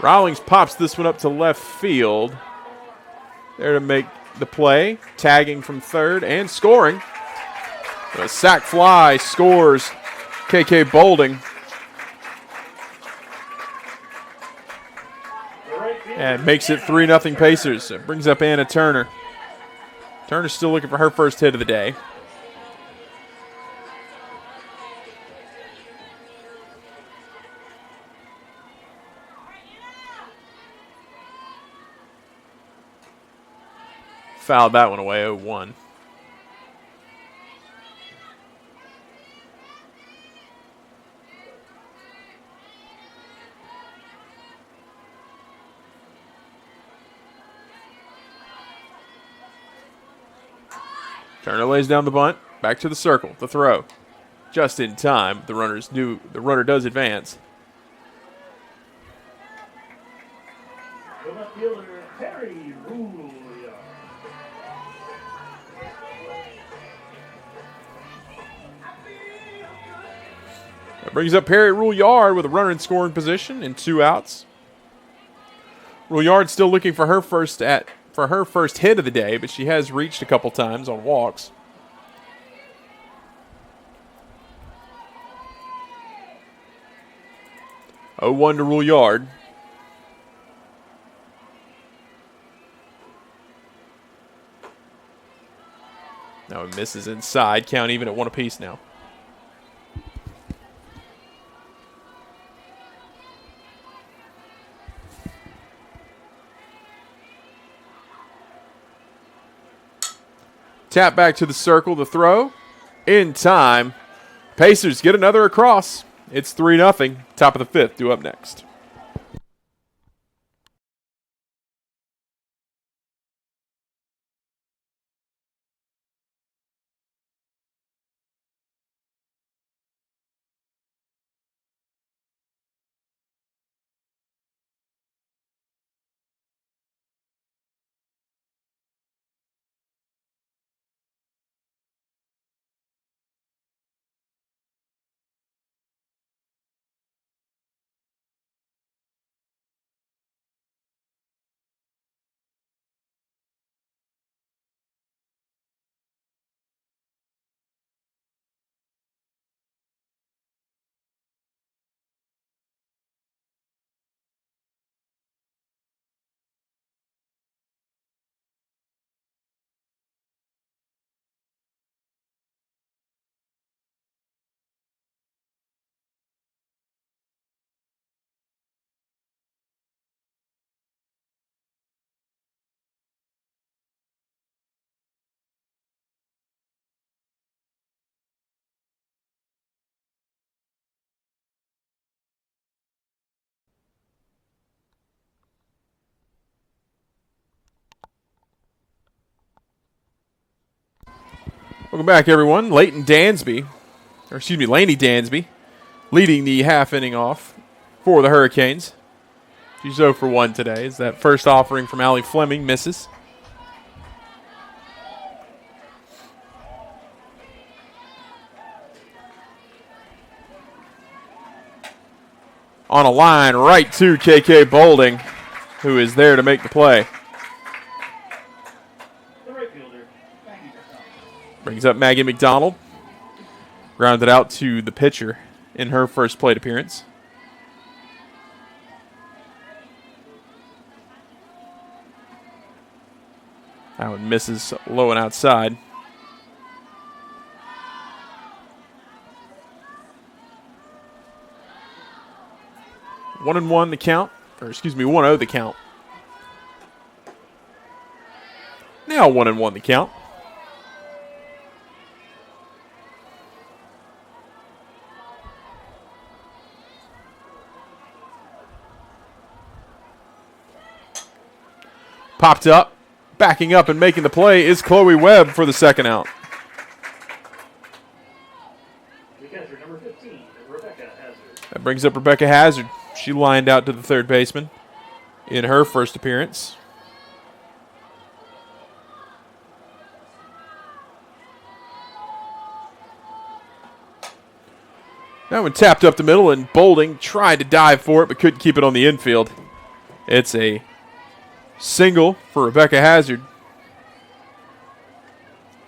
Rawlings pops this one up to left field. There to make the play. Tagging from third and scoring. A sac fly scores KK Bolding. And makes it 3-0 Pacers. It brings up Anna Turner. Turner's still looking for her first hit of the day. Fouled that one away, 0-1. Turner lays down the bunt, back to the circle, the throw. Just in time, the runner does advance. The left fielder, Harry Rule. That brings up Perry Rouillard with a runner in scoring position and 2 outs. Rouillard still looking for her first hit of the day, but she has reached a couple times on walks. Oh, 0-1 to Rouillard. Now it misses inside. Count even at 1 apiece now. Tap back to the circle, the throw. In time. Pacers get another across. It's 3-0. Top of the 5th, due up next. Welcome back, everyone. Laney Dansby, leading the half inning off for the Hurricanes. She's 0 for 1 today as that first offering from Allie Fleming misses. On a line right to KK Bolding, who is there to make the play. Brings up Maggie McDonald. Grounded out to the pitcher in her first plate appearance. That one misses low and outside. One and one the count, or excuse me, 1-0 the count. Now 1-1 the count. Popped up, backing up and making the play is Chloe Webb for the second out. Number 15, Rebecca Hazard. That brings up Rebecca Hazard. She lined out to the third baseman in her first appearance. That one tapped up the middle, and Bolding tried to dive for it but couldn't keep it on the infield. It's a single for Rebecca Hazard.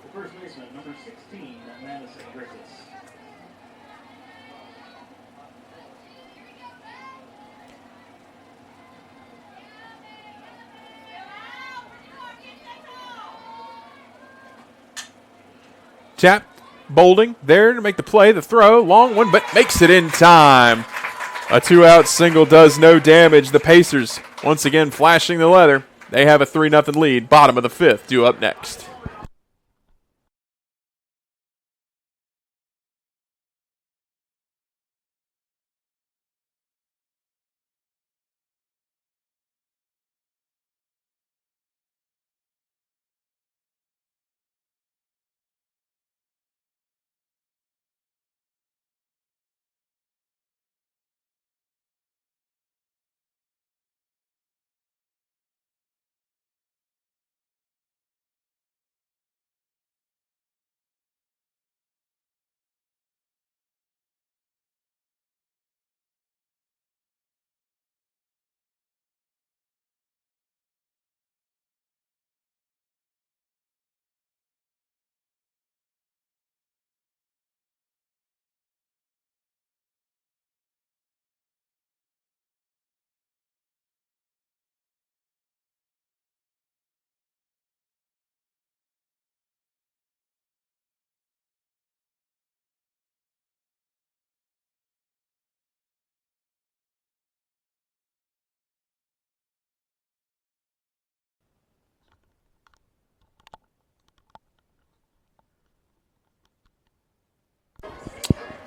The first baseman, number 16, Madison Griffiths. Tap, Bolding there to make the play, the throw, long one, but makes it in time. A 2-out single does no damage. The Pacers once again flashing the leather. They have a 3-0 lead. Bottom of the fifth, due up next.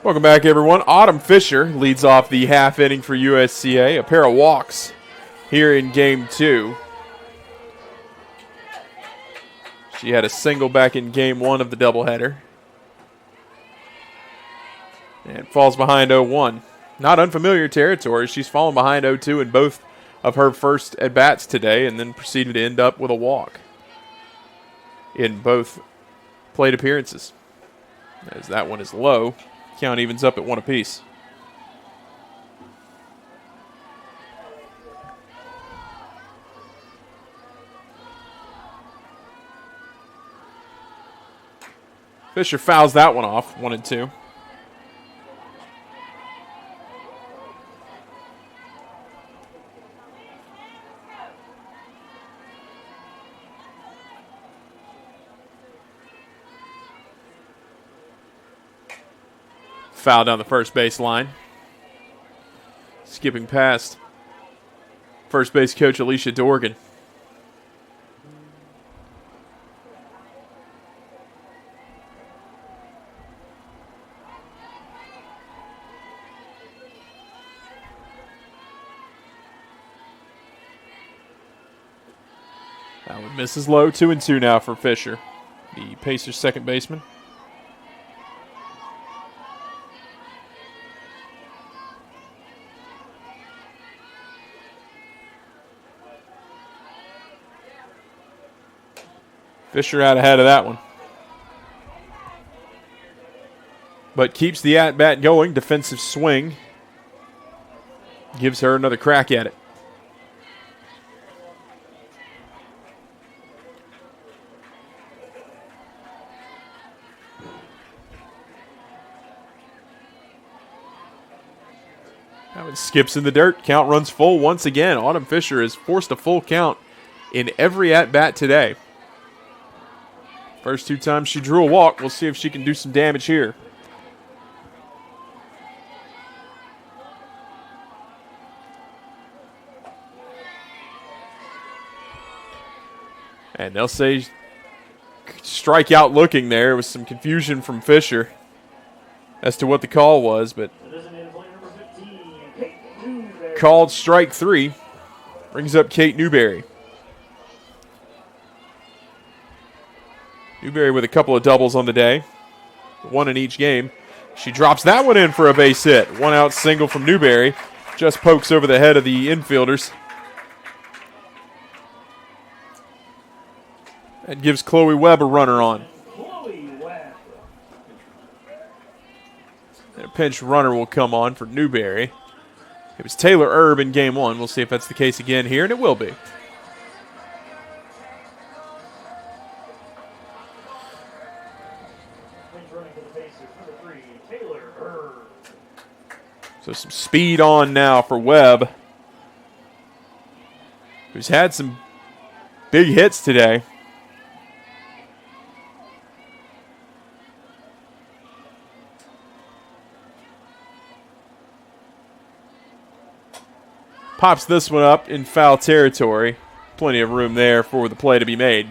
Welcome back, everyone. Autumn Fisher leads off the half inning for USCA. A pair of walks here in Game 2. She had a single back in Game 1 of the doubleheader. And falls behind 0-1. Not unfamiliar territory. She's fallen behind 0-2 in both of her first at-bats today and then proceeded to end up with a walk in both plate appearances. As that one is low. Count evens up at 1 apiece. Fisher fouls that one off, 1-2. Foul down the first base line. Skipping past first base coach Alicia Dorgan. That one misses low, 2-2 now for Fisher, the Pacers' second baseman. Fisher out ahead of that one. But keeps the at-bat going. Defensive swing. Gives her another crack at it. That one skips in the dirt. Count runs full once again. Autumn Fisher has forced a full count in every at-bat today. First 2 times she drew a walk. We'll see if she can do some damage here. And they'll say strikeout looking there. There was some confusion from Fisher as to what the call was, but called strike 3. Brings up Kate Newberry. Newberry with a couple of doubles on the day. 1 in each game. She drops that one in for a base hit. 1 out single from Newberry. Just pokes over the head of the infielders. And gives Chloe Webb a runner on. And a pinch runner will come on for Newberry. It was Taylor Erb in game 1. We'll see if that's the case again here, and it will be. So some speed on now for Webb, who's had some big hits today. Pops this one up in foul territory. Plenty of room there for the play to be made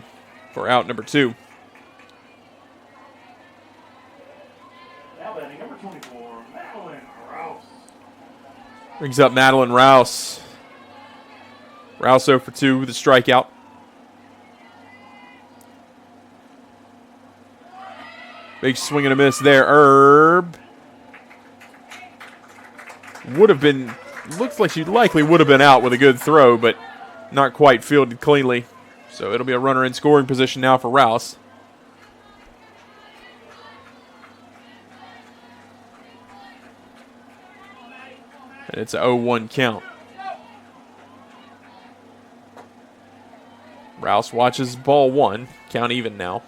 for out number 2. Now batting number 24, Madeline Rouse. Brings up Madeline Rouse. Rouse 0 for 2 with a strikeout. Big swing and a miss there. Erb would have been, looks like she likely would have been out with a good throw, but not quite fielded cleanly. So it'll be a runner in scoring position now for Rouse. And it's an 0-1 count. Rouse watches ball 1. Count even now.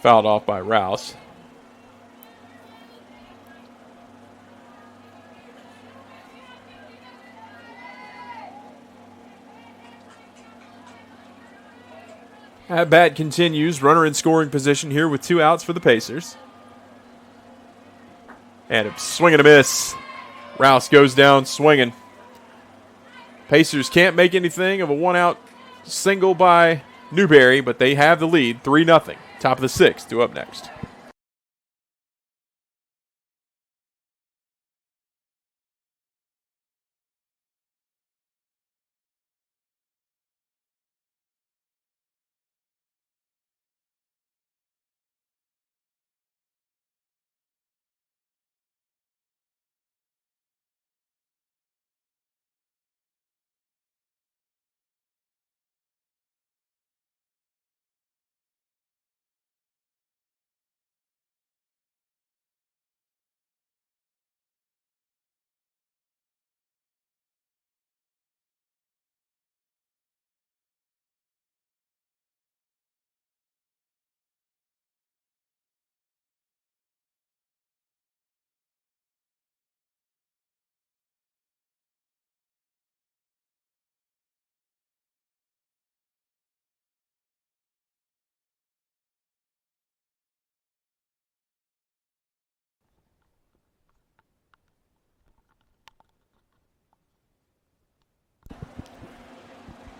Fouled off by Rouse. At bat continues. Runner in scoring position here with 2 outs for the Pacers. And a swing and a miss. Rouse goes down swinging. Pacers can't make anything of a 1-out single by Newberry, but they have the lead, 3-0. Top of the 6th, 2 up next.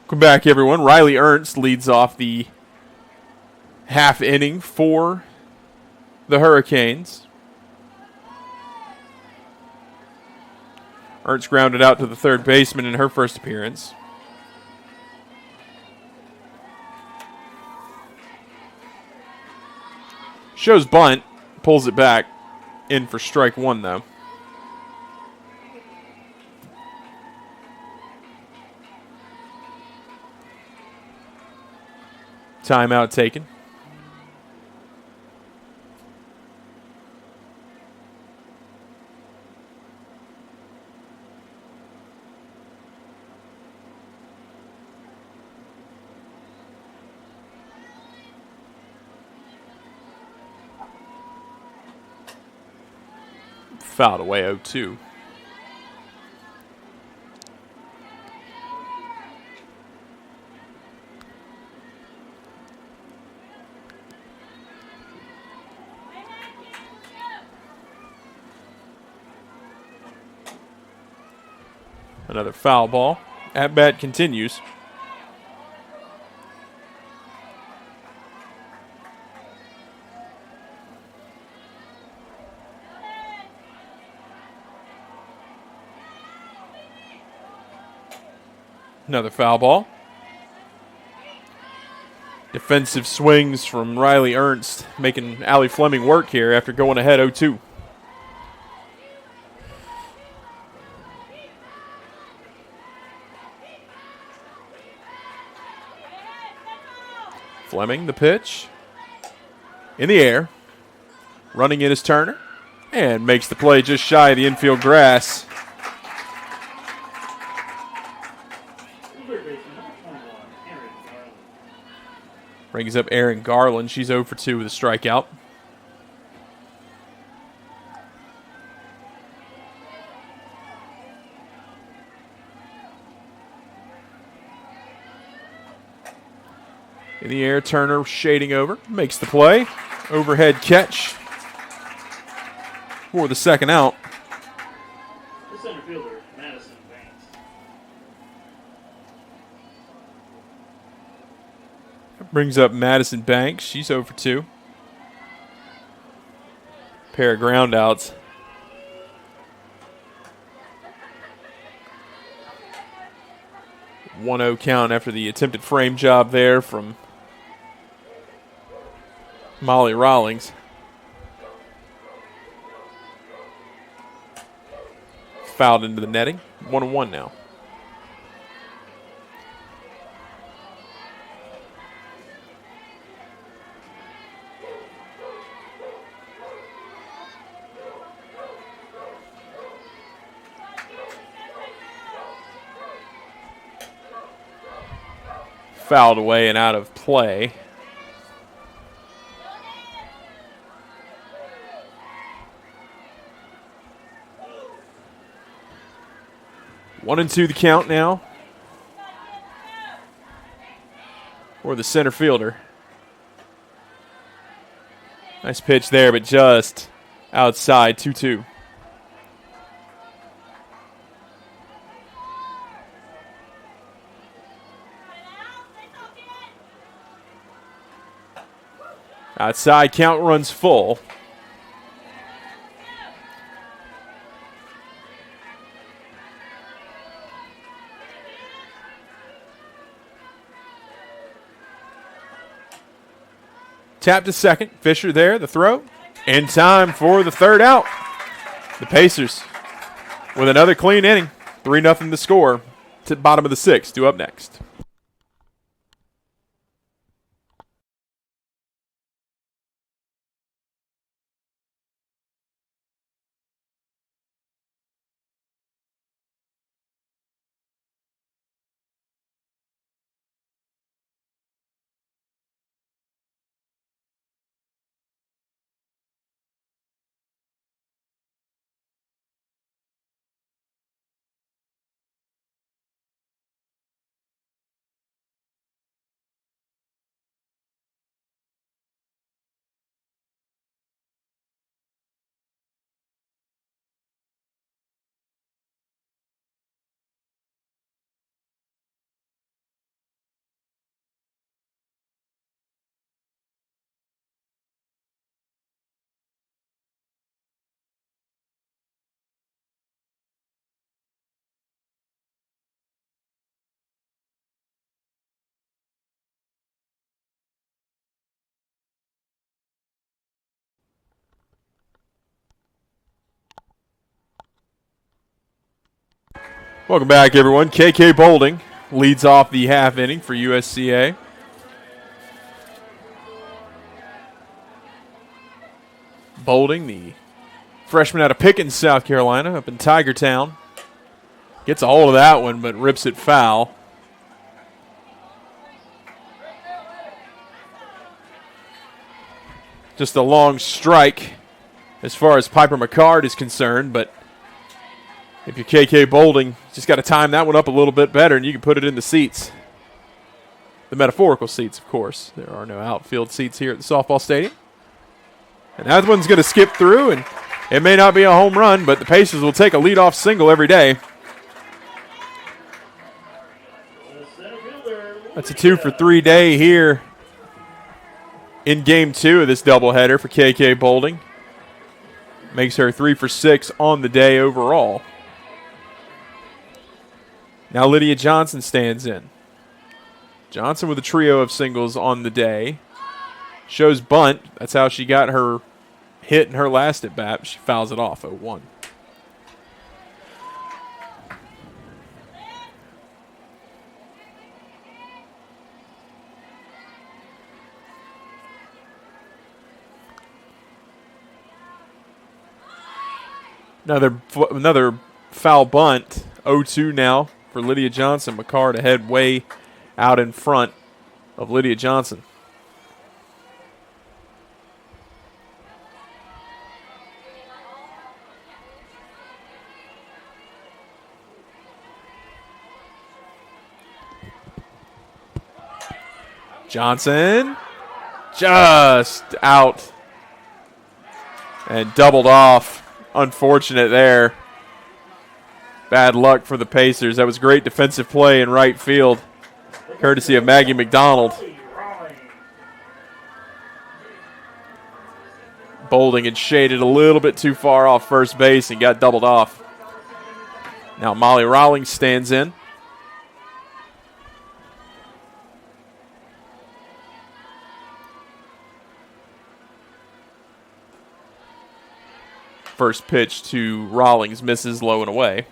Welcome back, everyone. Riley Ernst leads off the half inning for the Hurricanes. Ernst grounded out to the third baseman in her first appearance. Shows bunt. Pulls it back. In for strike one, though. Timeout taken. Fouled away 0-2. Another foul ball. At bat continues. Another foul ball. Defensive swings from Riley Ernst, making Allie Fleming work here after going ahead 0-2. Fleming, the pitch. In the air. Running in is Turner. And makes the play just shy of the infield grass. Brings up Erin Garland. She's 0 for 2 with a strikeout. In the air, Turner shading over. Makes the play. Overhead catch for the second out. The center fielder, Madison Banks. Brings up Madison Banks. She's 0 for 2. Pair of groundouts. One-0 count after the attempted frame job there from Molly Rawlings. Fouled into the netting. 1-1 now. Fouled away and out of play. One and two the count now for the center fielder. Nice pitch there, but just outside. 2-2. Outside, count runs full. Tap to second. Fisher there, the throw. In time for the third out. The Pacers with another clean inning. 3-0 the score. To the bottom of the sixth. Due up next. Welcome back, everyone. KK Bolding leads off the half inning for USCA. Bolding, the freshman out of Pickens, South Carolina, up in Tiger Town. Gets a hold of that one, but rips it foul. Just a long strike as far as Piper McCard is concerned, but if you're KK Bolding, just got to time that one up a little bit better, and you can put it in the seats. The metaphorical seats, of course. There are no outfield seats here at the softball stadium. And that one's going to skip through, and it may not be a home run, but the Pacers will take a leadoff single every day. That's a 2-for-3 day here in Game 2 of this doubleheader for KK Bolding. Makes her 3-for-6 on the day overall. Now Lydia Johnson stands in. Johnson with a trio of singles on the day. Shows bunt. That's how she got her hit in her last at bat. She fouls it off 0-1. Another foul bunt. 0-2 now for Lydia Johnson. McCard ahead way out in front of Lydia Johnson. Johnson just out and doubled off. Unfortunate there. Bad luck for the Pacers. That was great defensive play in right field, courtesy of Maggie McDonald. Bolding had shaded a little bit too far off first base and got doubled off. Now Molly Rawlings stands in. First pitch to Rawlings misses low and away.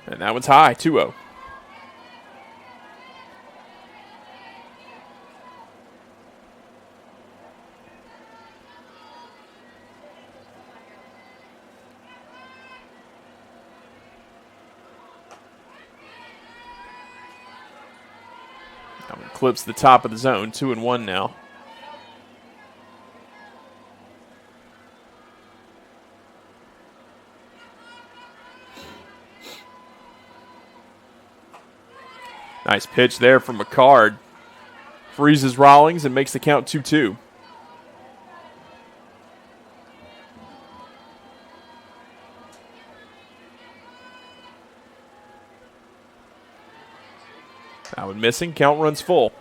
And that one's high, 2-0. That one clips the top of the zone, 2-1 now. Nice pitch there from McCard. Freezes Rawlings and makes the count 2-2. That one missing. Count runs full.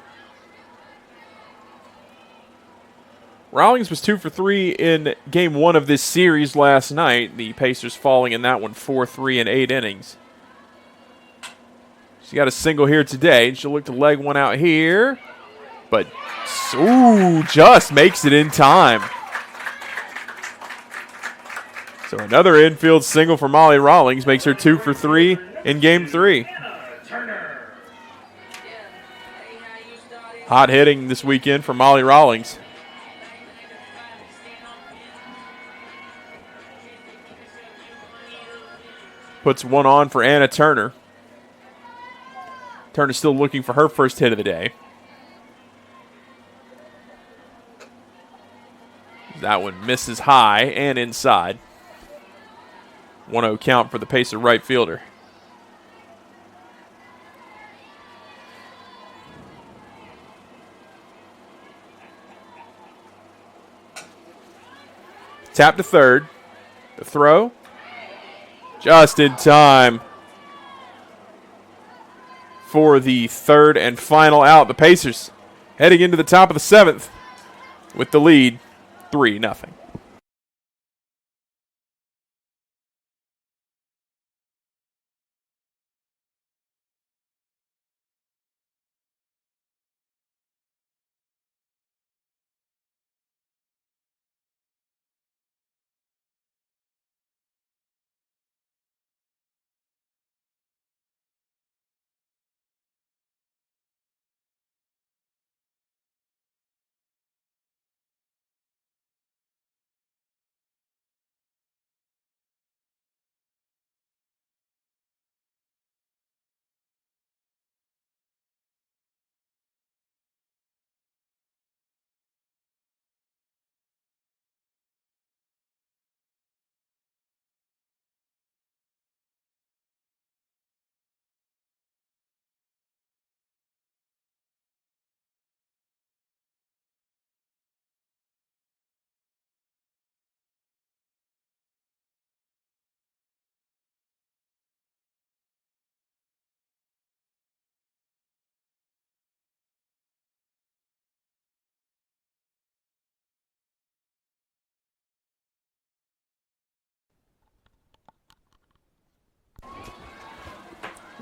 Rawlings was 2-for-3 in Game 1 of this series last night. The Pacers falling in that one 4-3 in 8 innings. She got a single here today. She'll look to leg one out here. But, just makes it in time. So another infield single for Molly Rawlings makes her 2-for-3 in Game 3. Hot hitting this weekend for Molly Rawlings. Puts one on for Anna Turner. Turner's still looking for her first hit of the day. That one misses high and inside. 1-0 count for the Pacer right fielder. Tap to third. The throw. Just in time for the third and final out. The Pacers heading into the top of the 7th with the lead 3-0.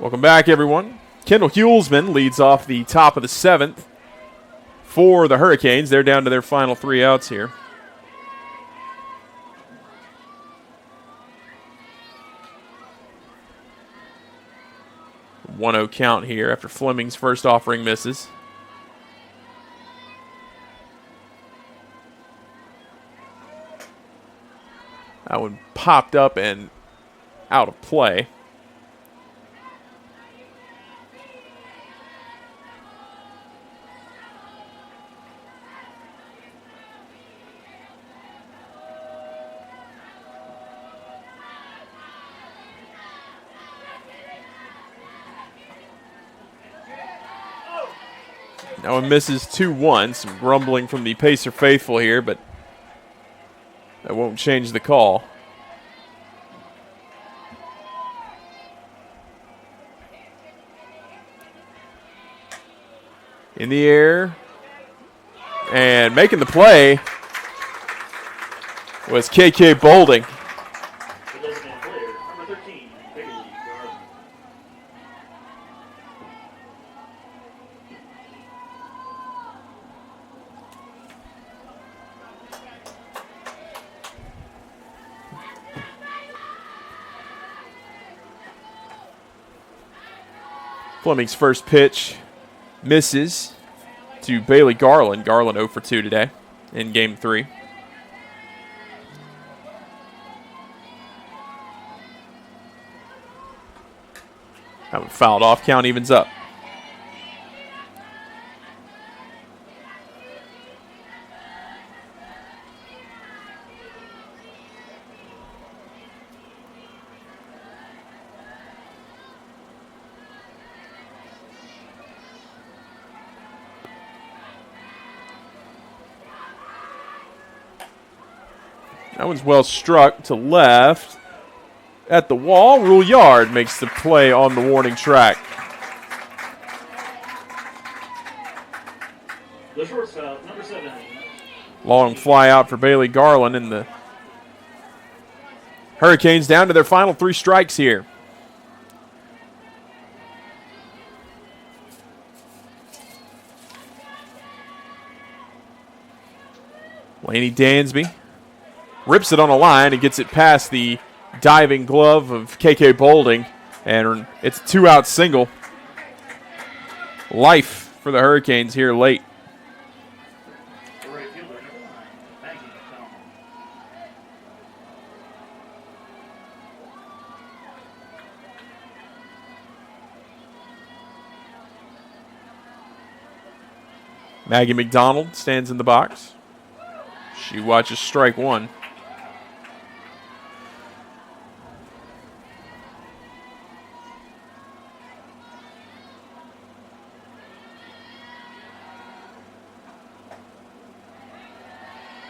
Welcome back, everyone. Kendall Hulsman leads off the top of the 7th for the Hurricanes. They're down to their final 3 outs here. A 1-0 count here after Fleming's first offering misses. That one popped up and out of play. That one misses 2-1. Some grumbling from the Pacer faithful here, but that won't change the call. In the air. And making the play was KK Bolding. The designated player, number 13, Bailey Garland. Fleming's first pitch misses to Bailey Garland. Garland 0 for 2 today in Game 3. That one fouled off. Count evens up. That one's well struck to left. At the wall, Rule Yard makes the play on the warning track. The shortstop, number 7. Long fly out for Bailey Garland, and the Hurricanes down to their final 3 strikes here. Laney Dansby rips it on a line and gets it past the diving glove of KK Bolding, and it's a 2-out single. Life for the Hurricanes here late. The right fielder, number 9, Maggie McDonald. Maggie McDonald stands in the box. She watches strike 1.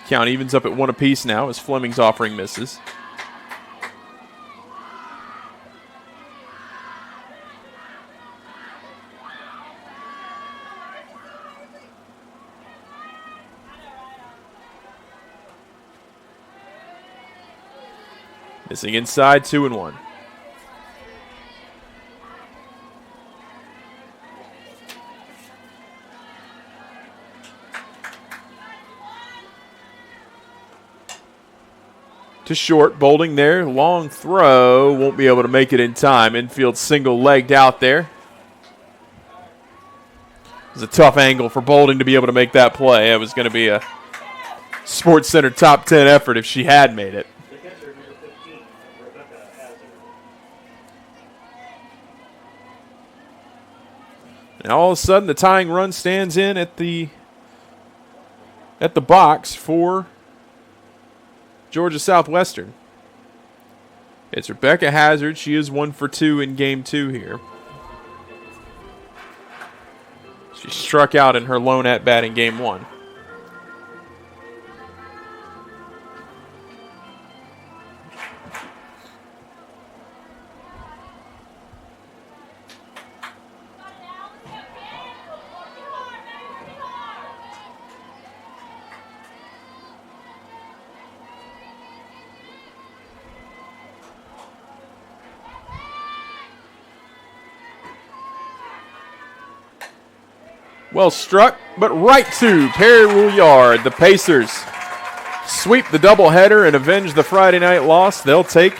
Count evens up at 1 apiece now as Fleming's offering misses. Missing inside, 2-1. To short, Bolding there, long throw, won't be able to make it in time. Infield single-legged out there. It was a tough angle for Bolding to be able to make that play. It was going to be a Sports Center top 10 effort if she had made it. The catcher, number 15, Rebecca Hazard. And all of a sudden, the tying run stands in at the box for Georgia Southwestern. It's Rebecca Hazard. She is 1 for 2 in Game 2 here. She struck out in her lone at-bat in Game 1. Well struck, but right to Perry Rouillard. The Pacers sweep the doubleheader and avenge the Friday night loss. They'll take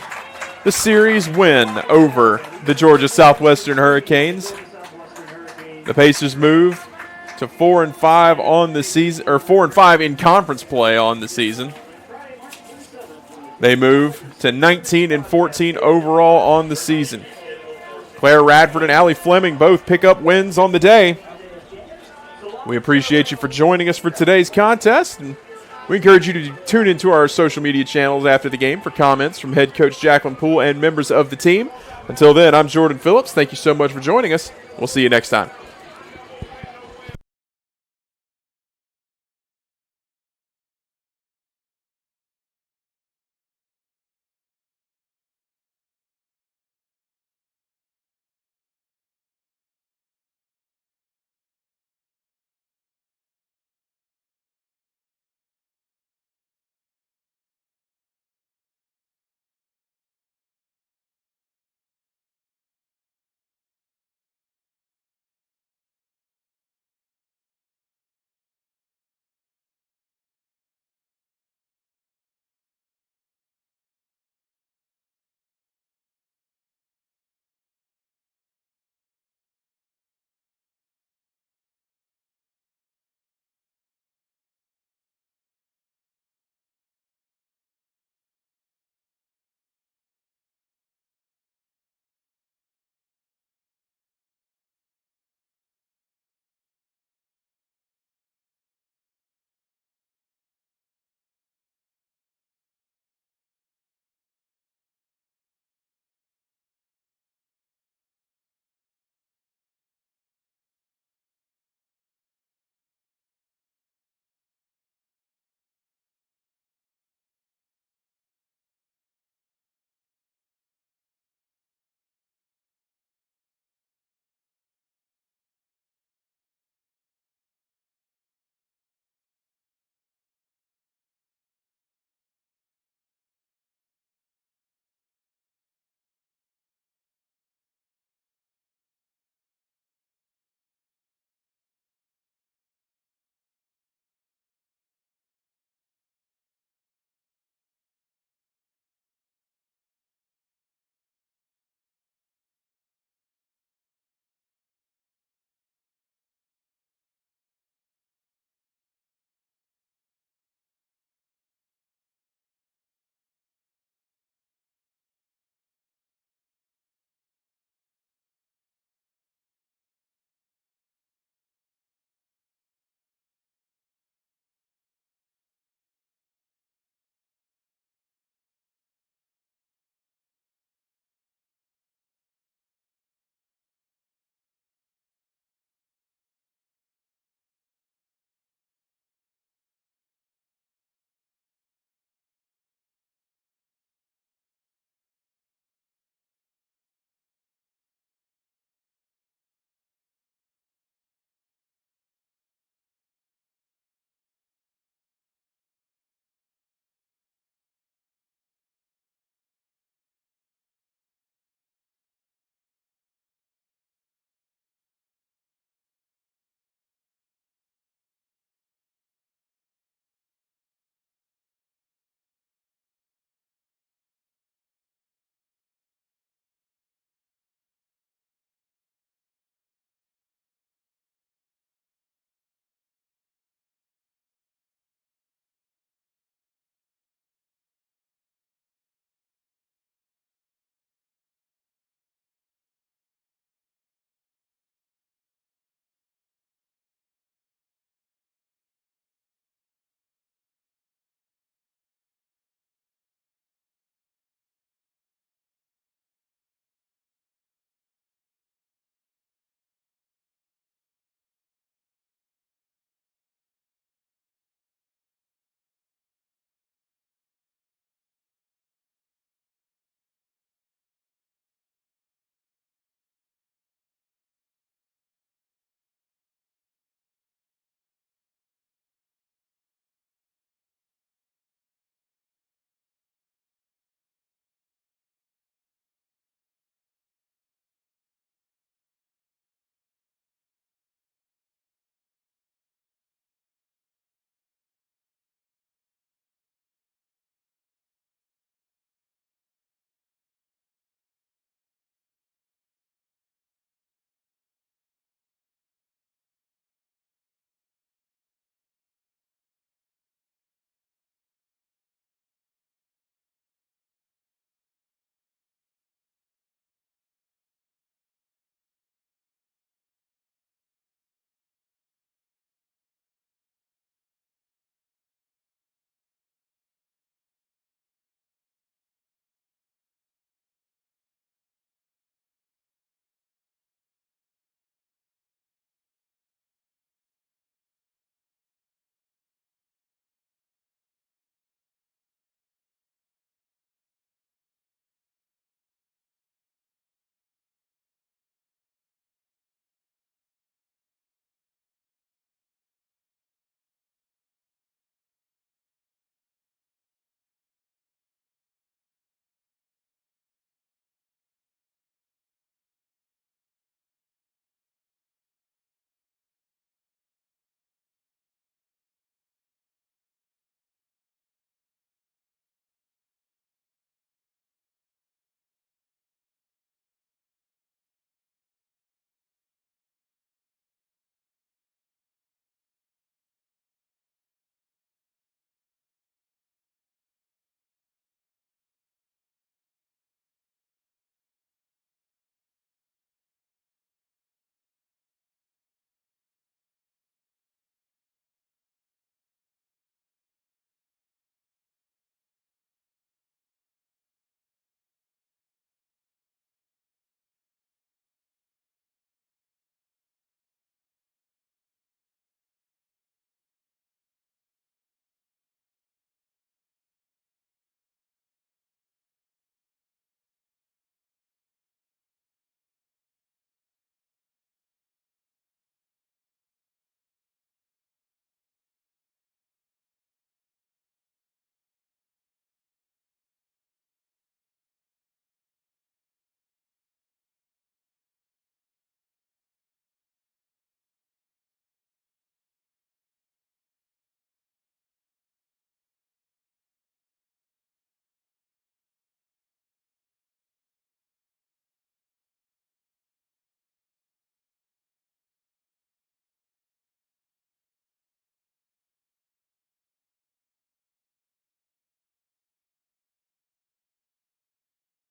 the series win over the Georgia Southwestern Hurricanes. The Pacers move to 4-5 on the season, or 4-5 in conference play on the season. They move to 19-14 overall on the season. Claire Radford and Allie Fleming both pick up wins on the day. We appreciate you for joining us for today's contest, and we encourage you to tune into our social media channels after the game for comments from head coach Jacqueline Poole and members of the team. Until then, I'm Jordan Phillips. Thank you so much for joining us. We'll see you next time.